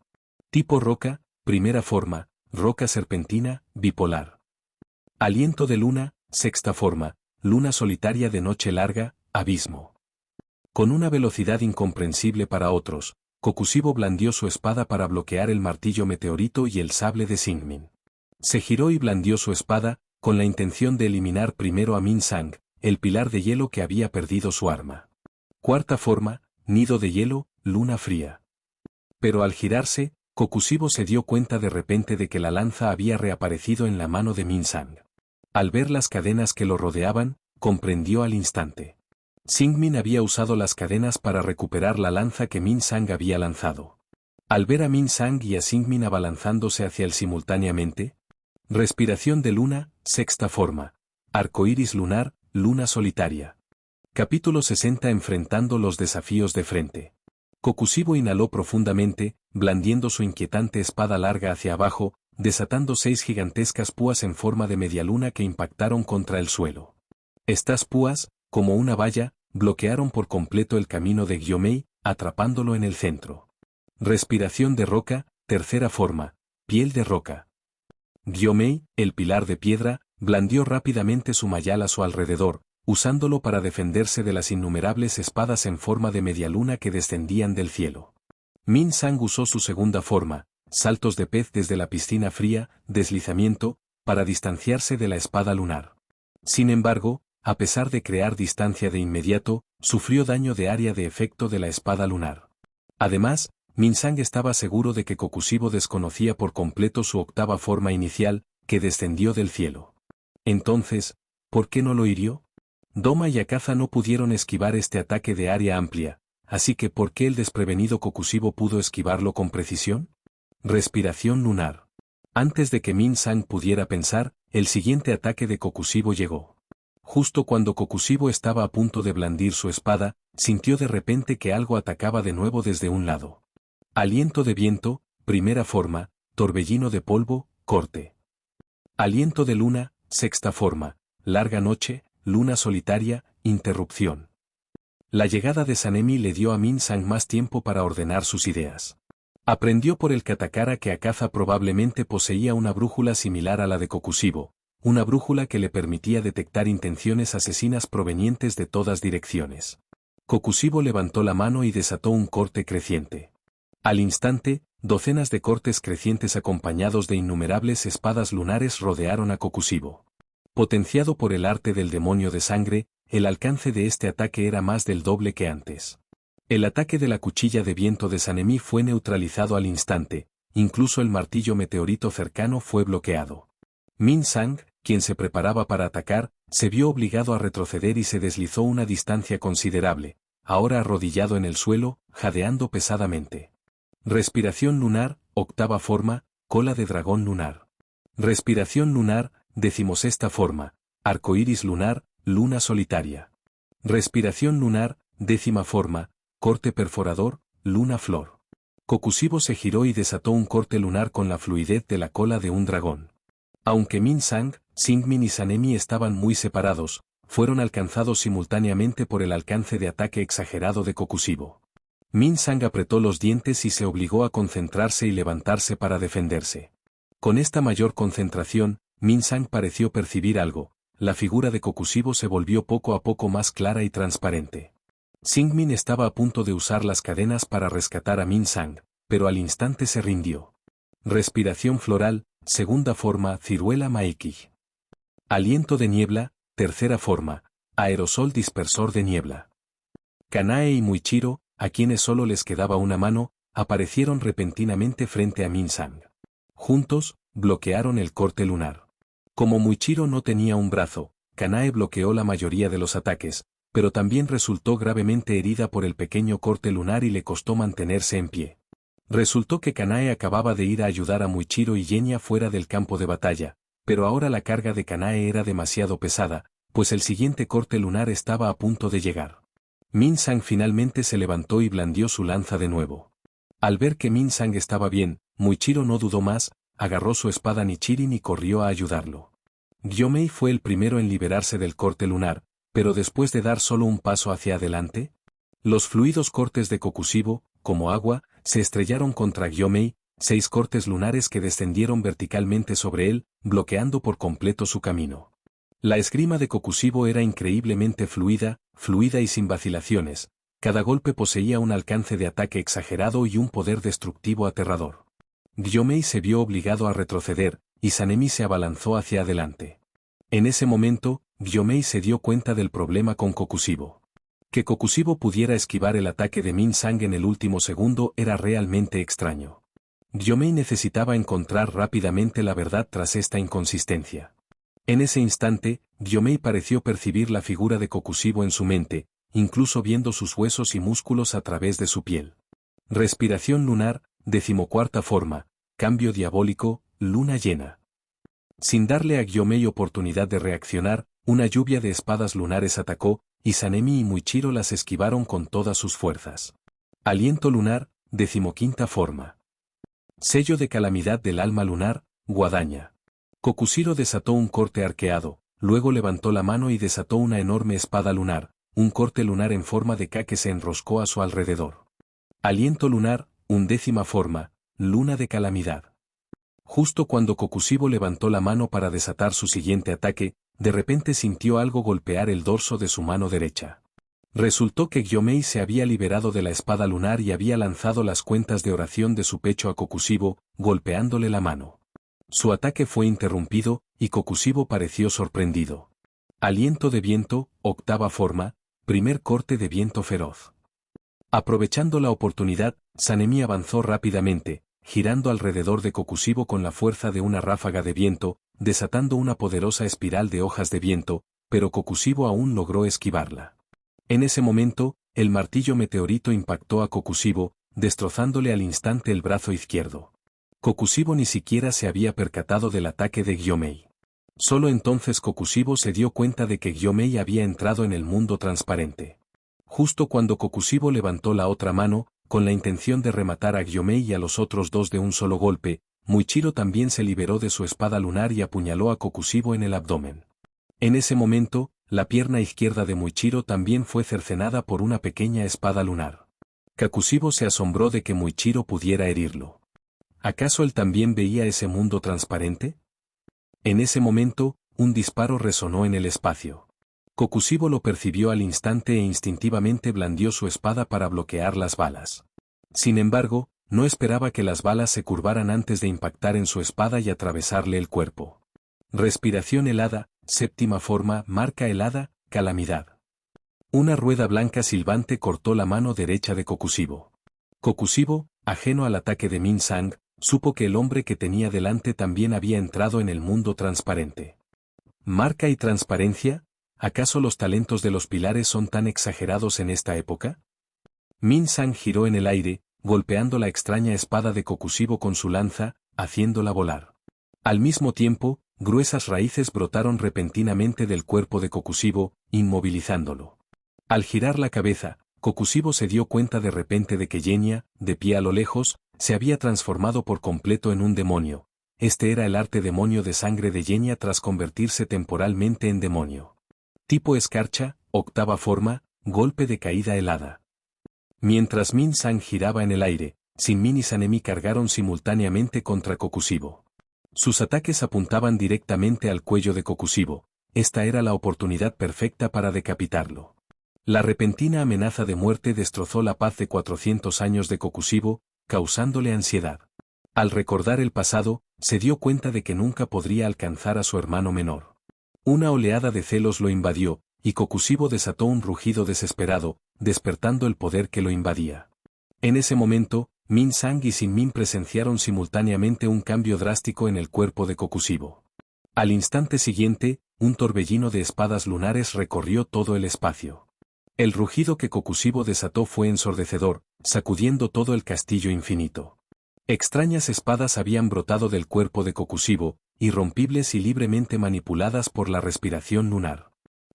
Tipo roca, primera forma, roca serpentina, bipolar. Aliento de luna, sexta forma, luna solitaria de noche larga, abismo. Con una velocidad incomprensible para otros, Kokushibō blandió su espada para bloquear el martillo meteorito y el sable de Singmin. Se giró y blandió su espada, con la intención de eliminar primero a Min-sang, el pilar de hielo que había perdido su arma. Cuarta forma, nido de hielo, luna fría. Pero al girarse, Kokushibō se dio cuenta de repente de que la lanza había reaparecido en la mano de Min-sang. Al ver las cadenas que lo rodeaban, comprendió al instante. Singmin había usado las cadenas para recuperar la lanza que Min-sang había lanzado. Al ver a Min-sang y a Singmin abalanzándose hacia él simultáneamente, respiración de luna, sexta forma, arcoíris lunar, luna solitaria. Capítulo 60. Enfrentando los desafíos de frente. Kokushibō inhaló profundamente, blandiendo su inquietante espada larga hacia abajo, desatando 6 gigantescas púas en forma de medialuna que impactaron contra el suelo. Estas púas, como una valla, bloquearon por completo el camino de Gyomei, atrapándolo en el centro. Respiración de roca, tercera forma, piel de roca. Gyomei, el pilar de piedra, blandió rápidamente su mayal a su alrededor, usándolo para defenderse de las innumerables espadas en forma de medialuna que descendían del cielo. Min-sang usó su segunda forma, saltos de pez desde la piscina fría, deslizamiento, para distanciarse de la espada lunar. Sin embargo, a pesar de crear distancia de inmediato, sufrió daño de área de efecto de la espada lunar. Además, Min-sang estaba seguro de que Kokushibō desconocía por completo su octava forma inicial, que descendió del cielo. Entonces, ¿por qué no lo hirió? Doma y Akaza no pudieron esquivar este ataque de área amplia, así que ¿por qué el desprevenido Kokushibō pudo esquivarlo con precisión? Respiración lunar. Antes de que Min-sang pudiera pensar, el siguiente ataque de Kokushibō llegó. Justo cuando Kokushibō estaba a punto de blandir su espada, sintió de repente que algo atacaba de nuevo desde un lado. Aliento de viento, primera forma, torbellino de polvo, corte. Aliento de luna, sexta forma, larga noche, luna solitaria, interrupción. La llegada de Sanemi le dio a Min-sang más tiempo para ordenar sus ideas. Aprendió por el katakana que Akaza probablemente poseía una brújula similar a la de Kokushibō, una brújula que le permitía detectar intenciones asesinas provenientes de todas direcciones. Kokushibō levantó la mano y desató un corte creciente. Al instante, docenas de cortes crecientes acompañados de innumerables espadas lunares rodearon a Kokushibō. Potenciado por el arte del demonio de sangre, el alcance de este ataque era más del doble que antes. El ataque de la cuchilla de viento de Sanemi fue neutralizado al instante, incluso el martillo meteorito cercano fue bloqueado. Min-sang, quien se preparaba para atacar, se vio obligado a retroceder y se deslizó una distancia considerable, ahora arrodillado en el suelo, jadeando pesadamente. Respiración lunar, octava forma, cola de dragón lunar. Respiración lunar, decimosexta forma, arcoíris lunar, luna solitaria. Respiración lunar, décima forma, corte perforador, luna flor. Kokushibō se giró y desató un corte lunar con la fluidez de la cola de un dragón. Aunque Min-sang, Singmin y Sanemi estaban muy separados, fueron alcanzados simultáneamente por el alcance de ataque exagerado de Kokushibō. Min-sang apretó los dientes y se obligó a concentrarse y levantarse para defenderse. Con esta mayor concentración, Min-sang pareció percibir algo, la figura de Kokushibō se volvió poco a poco más clara y transparente. Singmin estaba a punto de usar las cadenas para rescatar a Min-sang, pero al instante se rindió. Respiración floral, segunda forma, ciruela maiki. Aliento de niebla, tercera forma, aerosol dispersor de niebla. Kanae y Muichiro, a quienes solo les quedaba una mano, aparecieron repentinamente frente a Min-sang. Juntos, bloquearon el corte lunar. Como Muichiro no tenía un brazo, Kanae bloqueó la mayoría de los ataques, pero también resultó gravemente herida por el pequeño corte lunar y le costó mantenerse en pie. Resultó que Kanae acababa de ir a ayudar a Muichiro y Genya fuera del campo de batalla, pero ahora la carga de Kanae era demasiado pesada, pues el siguiente corte lunar estaba a punto de llegar. Min-sang finalmente se levantó y blandió su lanza de nuevo. Al ver que Min-sang estaba bien, Muichiro no dudó más, agarró su espada Nichirin y corrió a ayudarlo. Gyomei fue el primero en liberarse del corte lunar, pero después de dar solo un paso hacia adelante, los fluidos cortes de Kokushibō, como agua, se estrellaron contra Gyomei, 6 cortes lunares que descendieron verticalmente sobre él, bloqueando por completo su camino. La esgrima de Kokushibō era increíblemente fluida y sin vacilaciones. Cada golpe poseía un alcance de ataque exagerado y un poder destructivo aterrador. Gyomei se vio obligado a retroceder, y Sanemi se abalanzó hacia adelante. En ese momento, Gyomei se dio cuenta del problema con Kokushibō. Que Kokushibō pudiera esquivar el ataque de Min-sang en el último segundo era realmente extraño. Gyomei necesitaba encontrar rápidamente la verdad tras esta inconsistencia. En ese instante, Gyomei pareció percibir la figura de Kokushibō en su mente, incluso viendo sus huesos y músculos a través de su piel. Respiración lunar, 14ª forma, cambio diabólico, luna llena. Sin darle a Gyomei oportunidad de reaccionar, una lluvia de espadas lunares atacó, y Sanemi y Muichiro las esquivaron con todas sus fuerzas. Aliento lunar, 15ª forma. Sello de calamidad del alma lunar, guadaña. Kokushiro desató un corte arqueado, luego levantó la mano y desató una enorme espada lunar, un corte lunar en forma de K que se enroscó a su alrededor. Aliento lunar, 11ª forma, luna de calamidad. Justo cuando Kokushibō levantó la mano para desatar su siguiente ataque, de repente sintió algo golpear el dorso de su mano derecha. Resultó que Gyomei se había liberado de la espada lunar y había lanzado las cuentas de oración de su pecho a Kokushibō, golpeándole la mano. Su ataque fue interrumpido, y Kokushibō pareció sorprendido. Aliento de viento, 8ª forma, primer corte de viento feroz. Aprovechando la oportunidad, Sanemi avanzó rápidamente, girando alrededor de Kokushibō con la fuerza de una ráfaga de viento, desatando una poderosa espiral de hojas de viento, pero Kokushibō aún logró esquivarla. En ese momento, el martillo meteorito impactó a Kokushibō, destrozándole al instante el brazo izquierdo. Kokushibō ni siquiera se había percatado del ataque de Gyomei. Solo entonces Kokushibō se dio cuenta de que Gyomei había entrado en el mundo transparente. Justo cuando Kokushibō levantó la otra mano, con la intención de rematar a Gyomei y a los otros dos de un solo golpe, Muichiro también se liberó de su espada lunar y apuñaló a Kokushibō en el abdomen. En ese momento, la pierna izquierda de Muichiro también fue cercenada por una pequeña espada lunar. Kokushibō se asombró de que Muichiro pudiera herirlo. ¿Acaso él también veía ese mundo transparente? En ese momento, un disparo resonó en el espacio. Kokushibō lo percibió al instante e instintivamente blandió su espada para bloquear las balas. Sin embargo, no esperaba que las balas se curvaran antes de impactar en su espada y atravesarle el cuerpo. Respiración helada, 7ª forma, marca helada, calamidad. Una rueda blanca silbante cortó la mano derecha de Kokushibō. Kokushibō, ajeno al ataque de Min-sang, supo que el hombre que tenía delante también había entrado en el mundo transparente. ¿Marca y transparencia? ¿Acaso los talentos de los pilares son tan exagerados en esta época? Min-sang giró en el aire, golpeando la extraña espada de Kokushibō con su lanza, haciéndola volar. Al mismo tiempo, gruesas raíces brotaron repentinamente del cuerpo de Kokushibō, inmovilizándolo. Al girar la cabeza, Kokushibō se dio cuenta de repente de que Genya, de pie a lo lejos, se había transformado por completo en un demonio. Este era el arte demonio de sangre de Genya tras convertirse temporalmente en demonio. Tipo escarcha, 8ª forma, golpe de caída helada. Mientras Min-sang giraba en el aire, Sin-min y Sanemi cargaron simultáneamente contra Kokushibō. Sus ataques apuntaban directamente al cuello de Kokushibō. Esta era la oportunidad perfecta para decapitarlo. La repentina amenaza de muerte destrozó la paz de 400 años de Kokushibō, causándole ansiedad. Al recordar el pasado, se dio cuenta de que nunca podría alcanzar a su hermano menor. Una oleada de celos lo invadió, y Kokushibō desató un rugido desesperado, despertando el poder que lo invadía. En ese momento, Min-sang y Sin-min presenciaron simultáneamente un cambio drástico en el cuerpo de Kokushibō. Al instante siguiente, un torbellino de espadas lunares recorrió todo el espacio. El rugido que Kokushibō desató fue ensordecedor, sacudiendo todo el castillo infinito. Extrañas espadas habían brotado del cuerpo de Kokushibō, irrompibles y libremente manipuladas por la respiración lunar.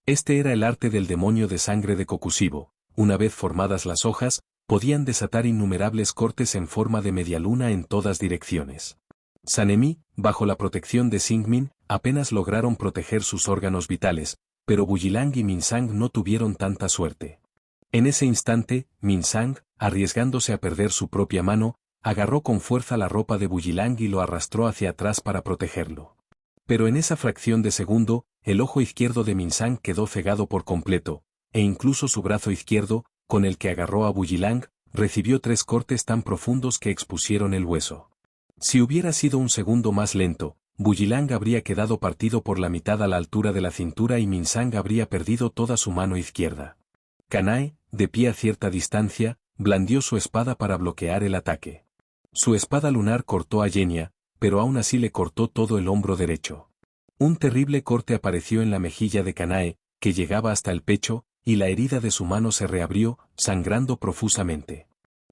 Este era el arte del demonio de sangre de Kokushibō. Una vez formadas las hojas, podían desatar innumerables cortes en forma de media luna en todas direcciones. Sanemi, bajo la protección de Sin-min, apenas lograron proteger sus órganos vitales, pero Bujilang y Minsang no tuvieron tanta suerte. En ese instante, Minsang, arriesgándose a perder su propia mano, agarró con fuerza la ropa de Bujilang y lo arrastró hacia atrás para protegerlo. Pero en esa fracción de segundo, el ojo izquierdo de Minsang quedó cegado por completo, e incluso su brazo izquierdo, con el que agarró a Bujilang, recibió 3 cortes tan profundos que expusieron el hueso. Si hubiera sido un segundo más lento, Bujilang habría quedado partido por la mitad a la altura de la cintura y Minsang habría perdido toda su mano izquierda. Kanae, de pie a cierta distancia, blandió su espada para bloquear el ataque. Su espada lunar cortó a Genya, pero aún así le cortó todo el hombro derecho. Un terrible corte apareció en la mejilla de Kanae, que llegaba hasta el pecho, y la herida de su mano se reabrió, sangrando profusamente.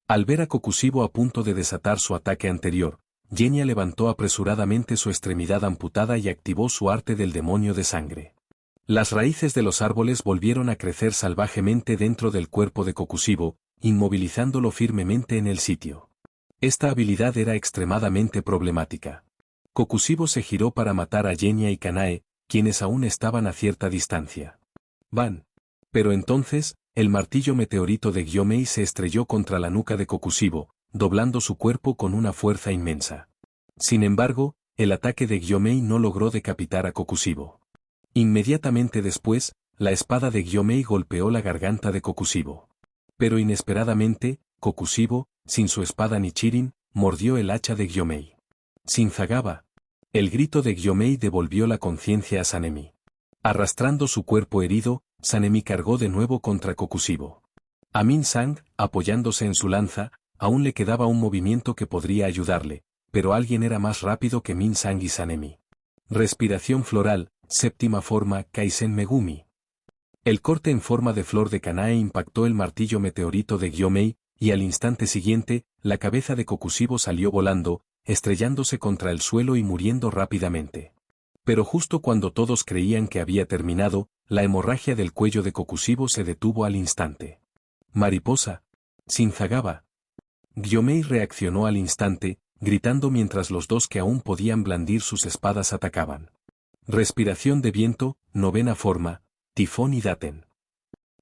Al ver a Kokushibo a punto de desatar su ataque anterior, Genya levantó apresuradamente su extremidad amputada y activó su arte del demonio de sangre. Las raíces de los árboles volvieron a crecer salvajemente dentro del cuerpo de Kokushibo, inmovilizándolo firmemente en el sitio. Esta habilidad era extremadamente problemática. Kokushibo se giró para matar a Genya y Kanae, quienes aún estaban a cierta distancia. ¡Van! Pero entonces, el martillo meteorito de Gyomei se estrelló contra la nuca de Kokushibo, doblando su cuerpo con una fuerza inmensa. Sin embargo, el ataque de Gyomei no logró decapitar a Kokushibo. Inmediatamente después, la espada de Gyomei golpeó la garganta de Kokushibo. Pero inesperadamente, Kokushibo, sin su espada Nichirin, mordió el hacha de Gyomei. Shinzagaba. El grito de Gyomei devolvió la conciencia a Sanemi. Arrastrando su cuerpo herido, Sanemi cargó de nuevo contra Kokushibo. A Minsang, apoyándose en su lanza, aún le quedaba un movimiento que podría ayudarle, pero alguien era más rápido que Minsang y Sanemi. Respiración floral, séptima forma, Kaizen Megumi. El corte en forma de flor de Kanae impactó el martillo meteorito de Gyomei, y al instante siguiente, la cabeza de Kokushibo salió volando, estrellándose contra el suelo y muriendo rápidamente. Pero justo cuando todos creían que había terminado, la hemorragia del cuello de Kokushibo se detuvo al instante. Mariposa. Shinzagaba. Gyomei reaccionó al instante, gritando mientras los dos que aún podían blandir sus espadas atacaban. Respiración de viento, novena forma, Tifón y Daten.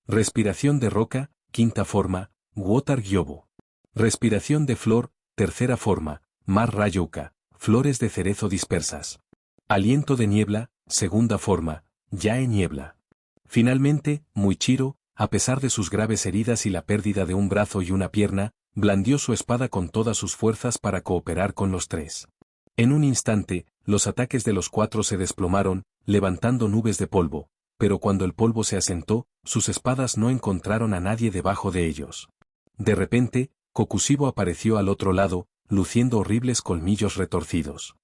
Respiración de roca, quinta forma, Water Gyobo. Respiración de flor, tercera forma, Mar Rayouka, flores de cerezo dispersas. Aliento de niebla, segunda forma, Yae Niebla. Finalmente, Muichiro, a pesar de sus graves heridas y la pérdida de un brazo y una pierna, blandió su espada con todas sus fuerzas para cooperar con los 3. En un instante, los ataques de los 4 se desplomaron, levantando nubes de polvo, pero cuando el polvo se asentó, sus espadas no encontraron a nadie debajo de ellos. De repente, Kokushibo apareció al otro lado, luciendo horribles colmillos retorcidos.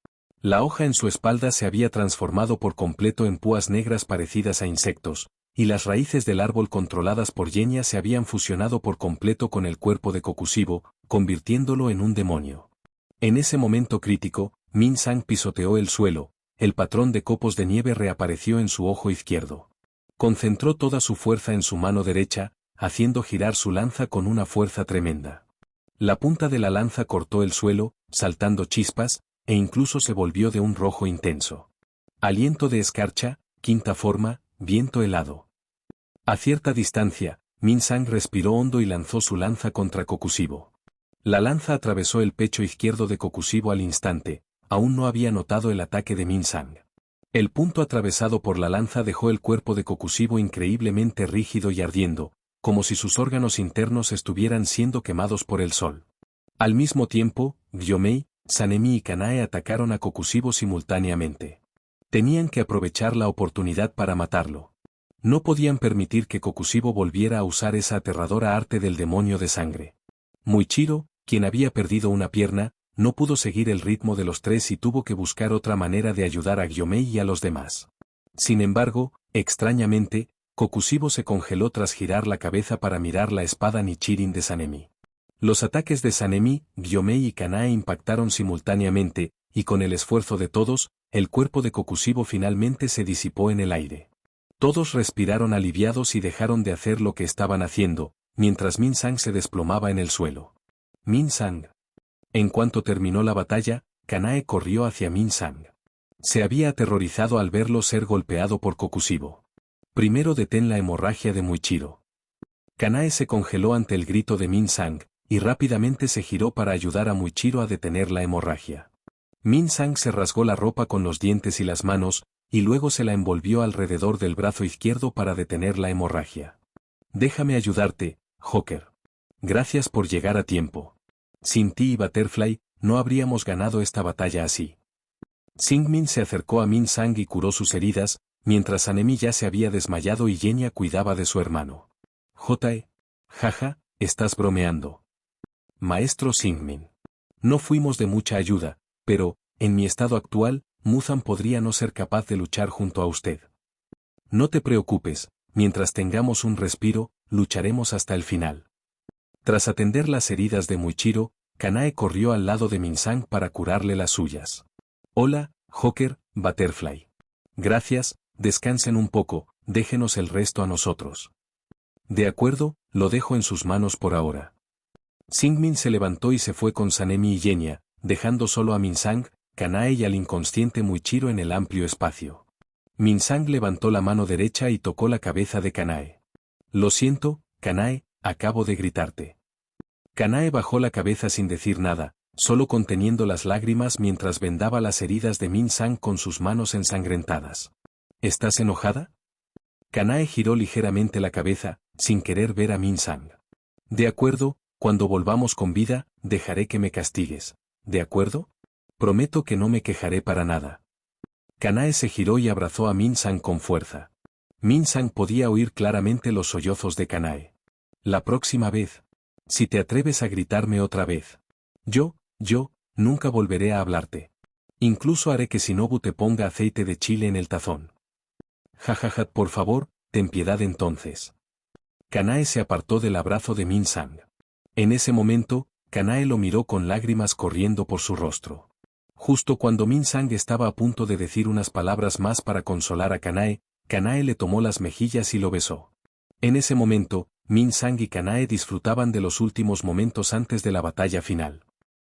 La hoja en su espalda se había transformado por completo en púas negras parecidas a insectos, y las raíces del árbol controladas por Genya se habían fusionado por completo con el cuerpo de Kokushibo, convirtiéndolo en un demonio. En ese momento crítico, Minsang pisoteó el suelo, el patrón de copos de nieve reapareció en su ojo izquierdo. Concentró toda su fuerza en su mano derecha, haciendo girar su lanza con una fuerza tremenda. La punta de la lanza cortó el suelo, saltando chispas, e incluso se volvió de un rojo intenso. Aliento de escarcha, quinta forma, viento helado. A cierta distancia, Minsang respiró hondo y lanzó su lanza contra Kokushibo. La lanza atravesó el pecho izquierdo de Kokushibo al instante, aún no había notado el ataque de Minsang. El punto atravesado por la lanza dejó el cuerpo de Kokushibo increíblemente rígido y ardiendo, como si sus órganos internos estuvieran siendo quemados por el sol. Al mismo tiempo, Gyomei, Sanemi y Kanae atacaron a Kokushibo simultáneamente. Tenían que aprovechar la oportunidad para matarlo. No podían permitir que Kokushibo volviera a usar esa aterradora arte del demonio de sangre. Muichiro, quien había perdido una pierna, no pudo seguir el ritmo de los 3 y tuvo que buscar otra manera de ayudar a Gyomei y a los demás. Sin embargo, extrañamente, Kokushibo se congeló tras girar la cabeza para mirar la espada Nichirin de Sanemi. Los ataques de Sanemi, Gyomei y Kanae impactaron simultáneamente, y con el esfuerzo de todos, el cuerpo de Kokushibo finalmente se disipó en el aire. Todos respiraron aliviados y dejaron de hacer lo que estaban haciendo, mientras Minsang se desplomaba en el suelo. Minsang. En cuanto terminó la batalla, Kanae corrió hacia Minsang. Se había aterrorizado al verlo ser golpeado por Kokushibo. Primero detén la hemorragia de Muichiro. Kanae se congeló ante el grito de Min-sang, y rápidamente se giró para ayudar a Muichiro a detener la hemorragia. Min-sang se rasgó la ropa con los dientes y las manos, y luego se la envolvió alrededor del brazo izquierdo para detener la hemorragia. Déjame ayudarte, Joker. Gracias por llegar a tiempo. Sin ti y Butterfly, no habríamos ganado esta batalla así. Singmin se acercó a Min-sang y curó sus heridas, mientras Anemi ya se había desmayado y Genya cuidaba de su hermano. J.E. Jaja, estás bromeando. Maestro Singmin. No fuimos de mucha ayuda, pero, en mi estado actual, Muzan podría no ser capaz de luchar junto a usted. No te preocupes, mientras tengamos un respiro, lucharemos hasta el final. Tras atender las heridas de Muichiro, Kanae corrió al lado de Min-sang para curarle las suyas. Hola, Joker, Butterfly. Gracias, descansen un poco, déjenos el resto a nosotros. De acuerdo, lo dejo en sus manos por ahora. Singmin se levantó y se fue con Sanemi y Genya, dejando solo a Min-sang, Kanae y al inconsciente Muichiro en el amplio espacio. Min-sang levantó la mano derecha y tocó la cabeza de Kanae. Lo siento, Kanae, acabo de gritarte. Kanae bajó la cabeza sin decir nada, solo conteniendo las lágrimas mientras vendaba las heridas de Min-sang con sus manos ensangrentadas. ¿Estás enojada? Kanae giró ligeramente la cabeza, sin querer ver a Min-sang. De acuerdo, cuando volvamos con vida, dejaré que me castigues. ¿De acuerdo? Prometo que no me quejaré para nada. Kanae se giró y abrazó a Min-sang con fuerza. Min-sang podía oír claramente los sollozos de Kanae. La próxima vez. Si te atreves a gritarme otra vez. Yo, nunca volveré a hablarte. Incluso haré que Shinobu te ponga aceite de chile en el tazón. Jajaja, por favor, ten piedad entonces. Kanae se apartó del abrazo de Min-sang. En ese momento, Kanae lo miró con lágrimas corriendo por su rostro. Justo cuando Min-sang estaba a punto de decir unas palabras más para consolar a Kanae, Kanae le tomó las mejillas y lo besó. En ese momento, Min-sang y Kanae disfrutaban de los últimos momentos antes de la batalla final.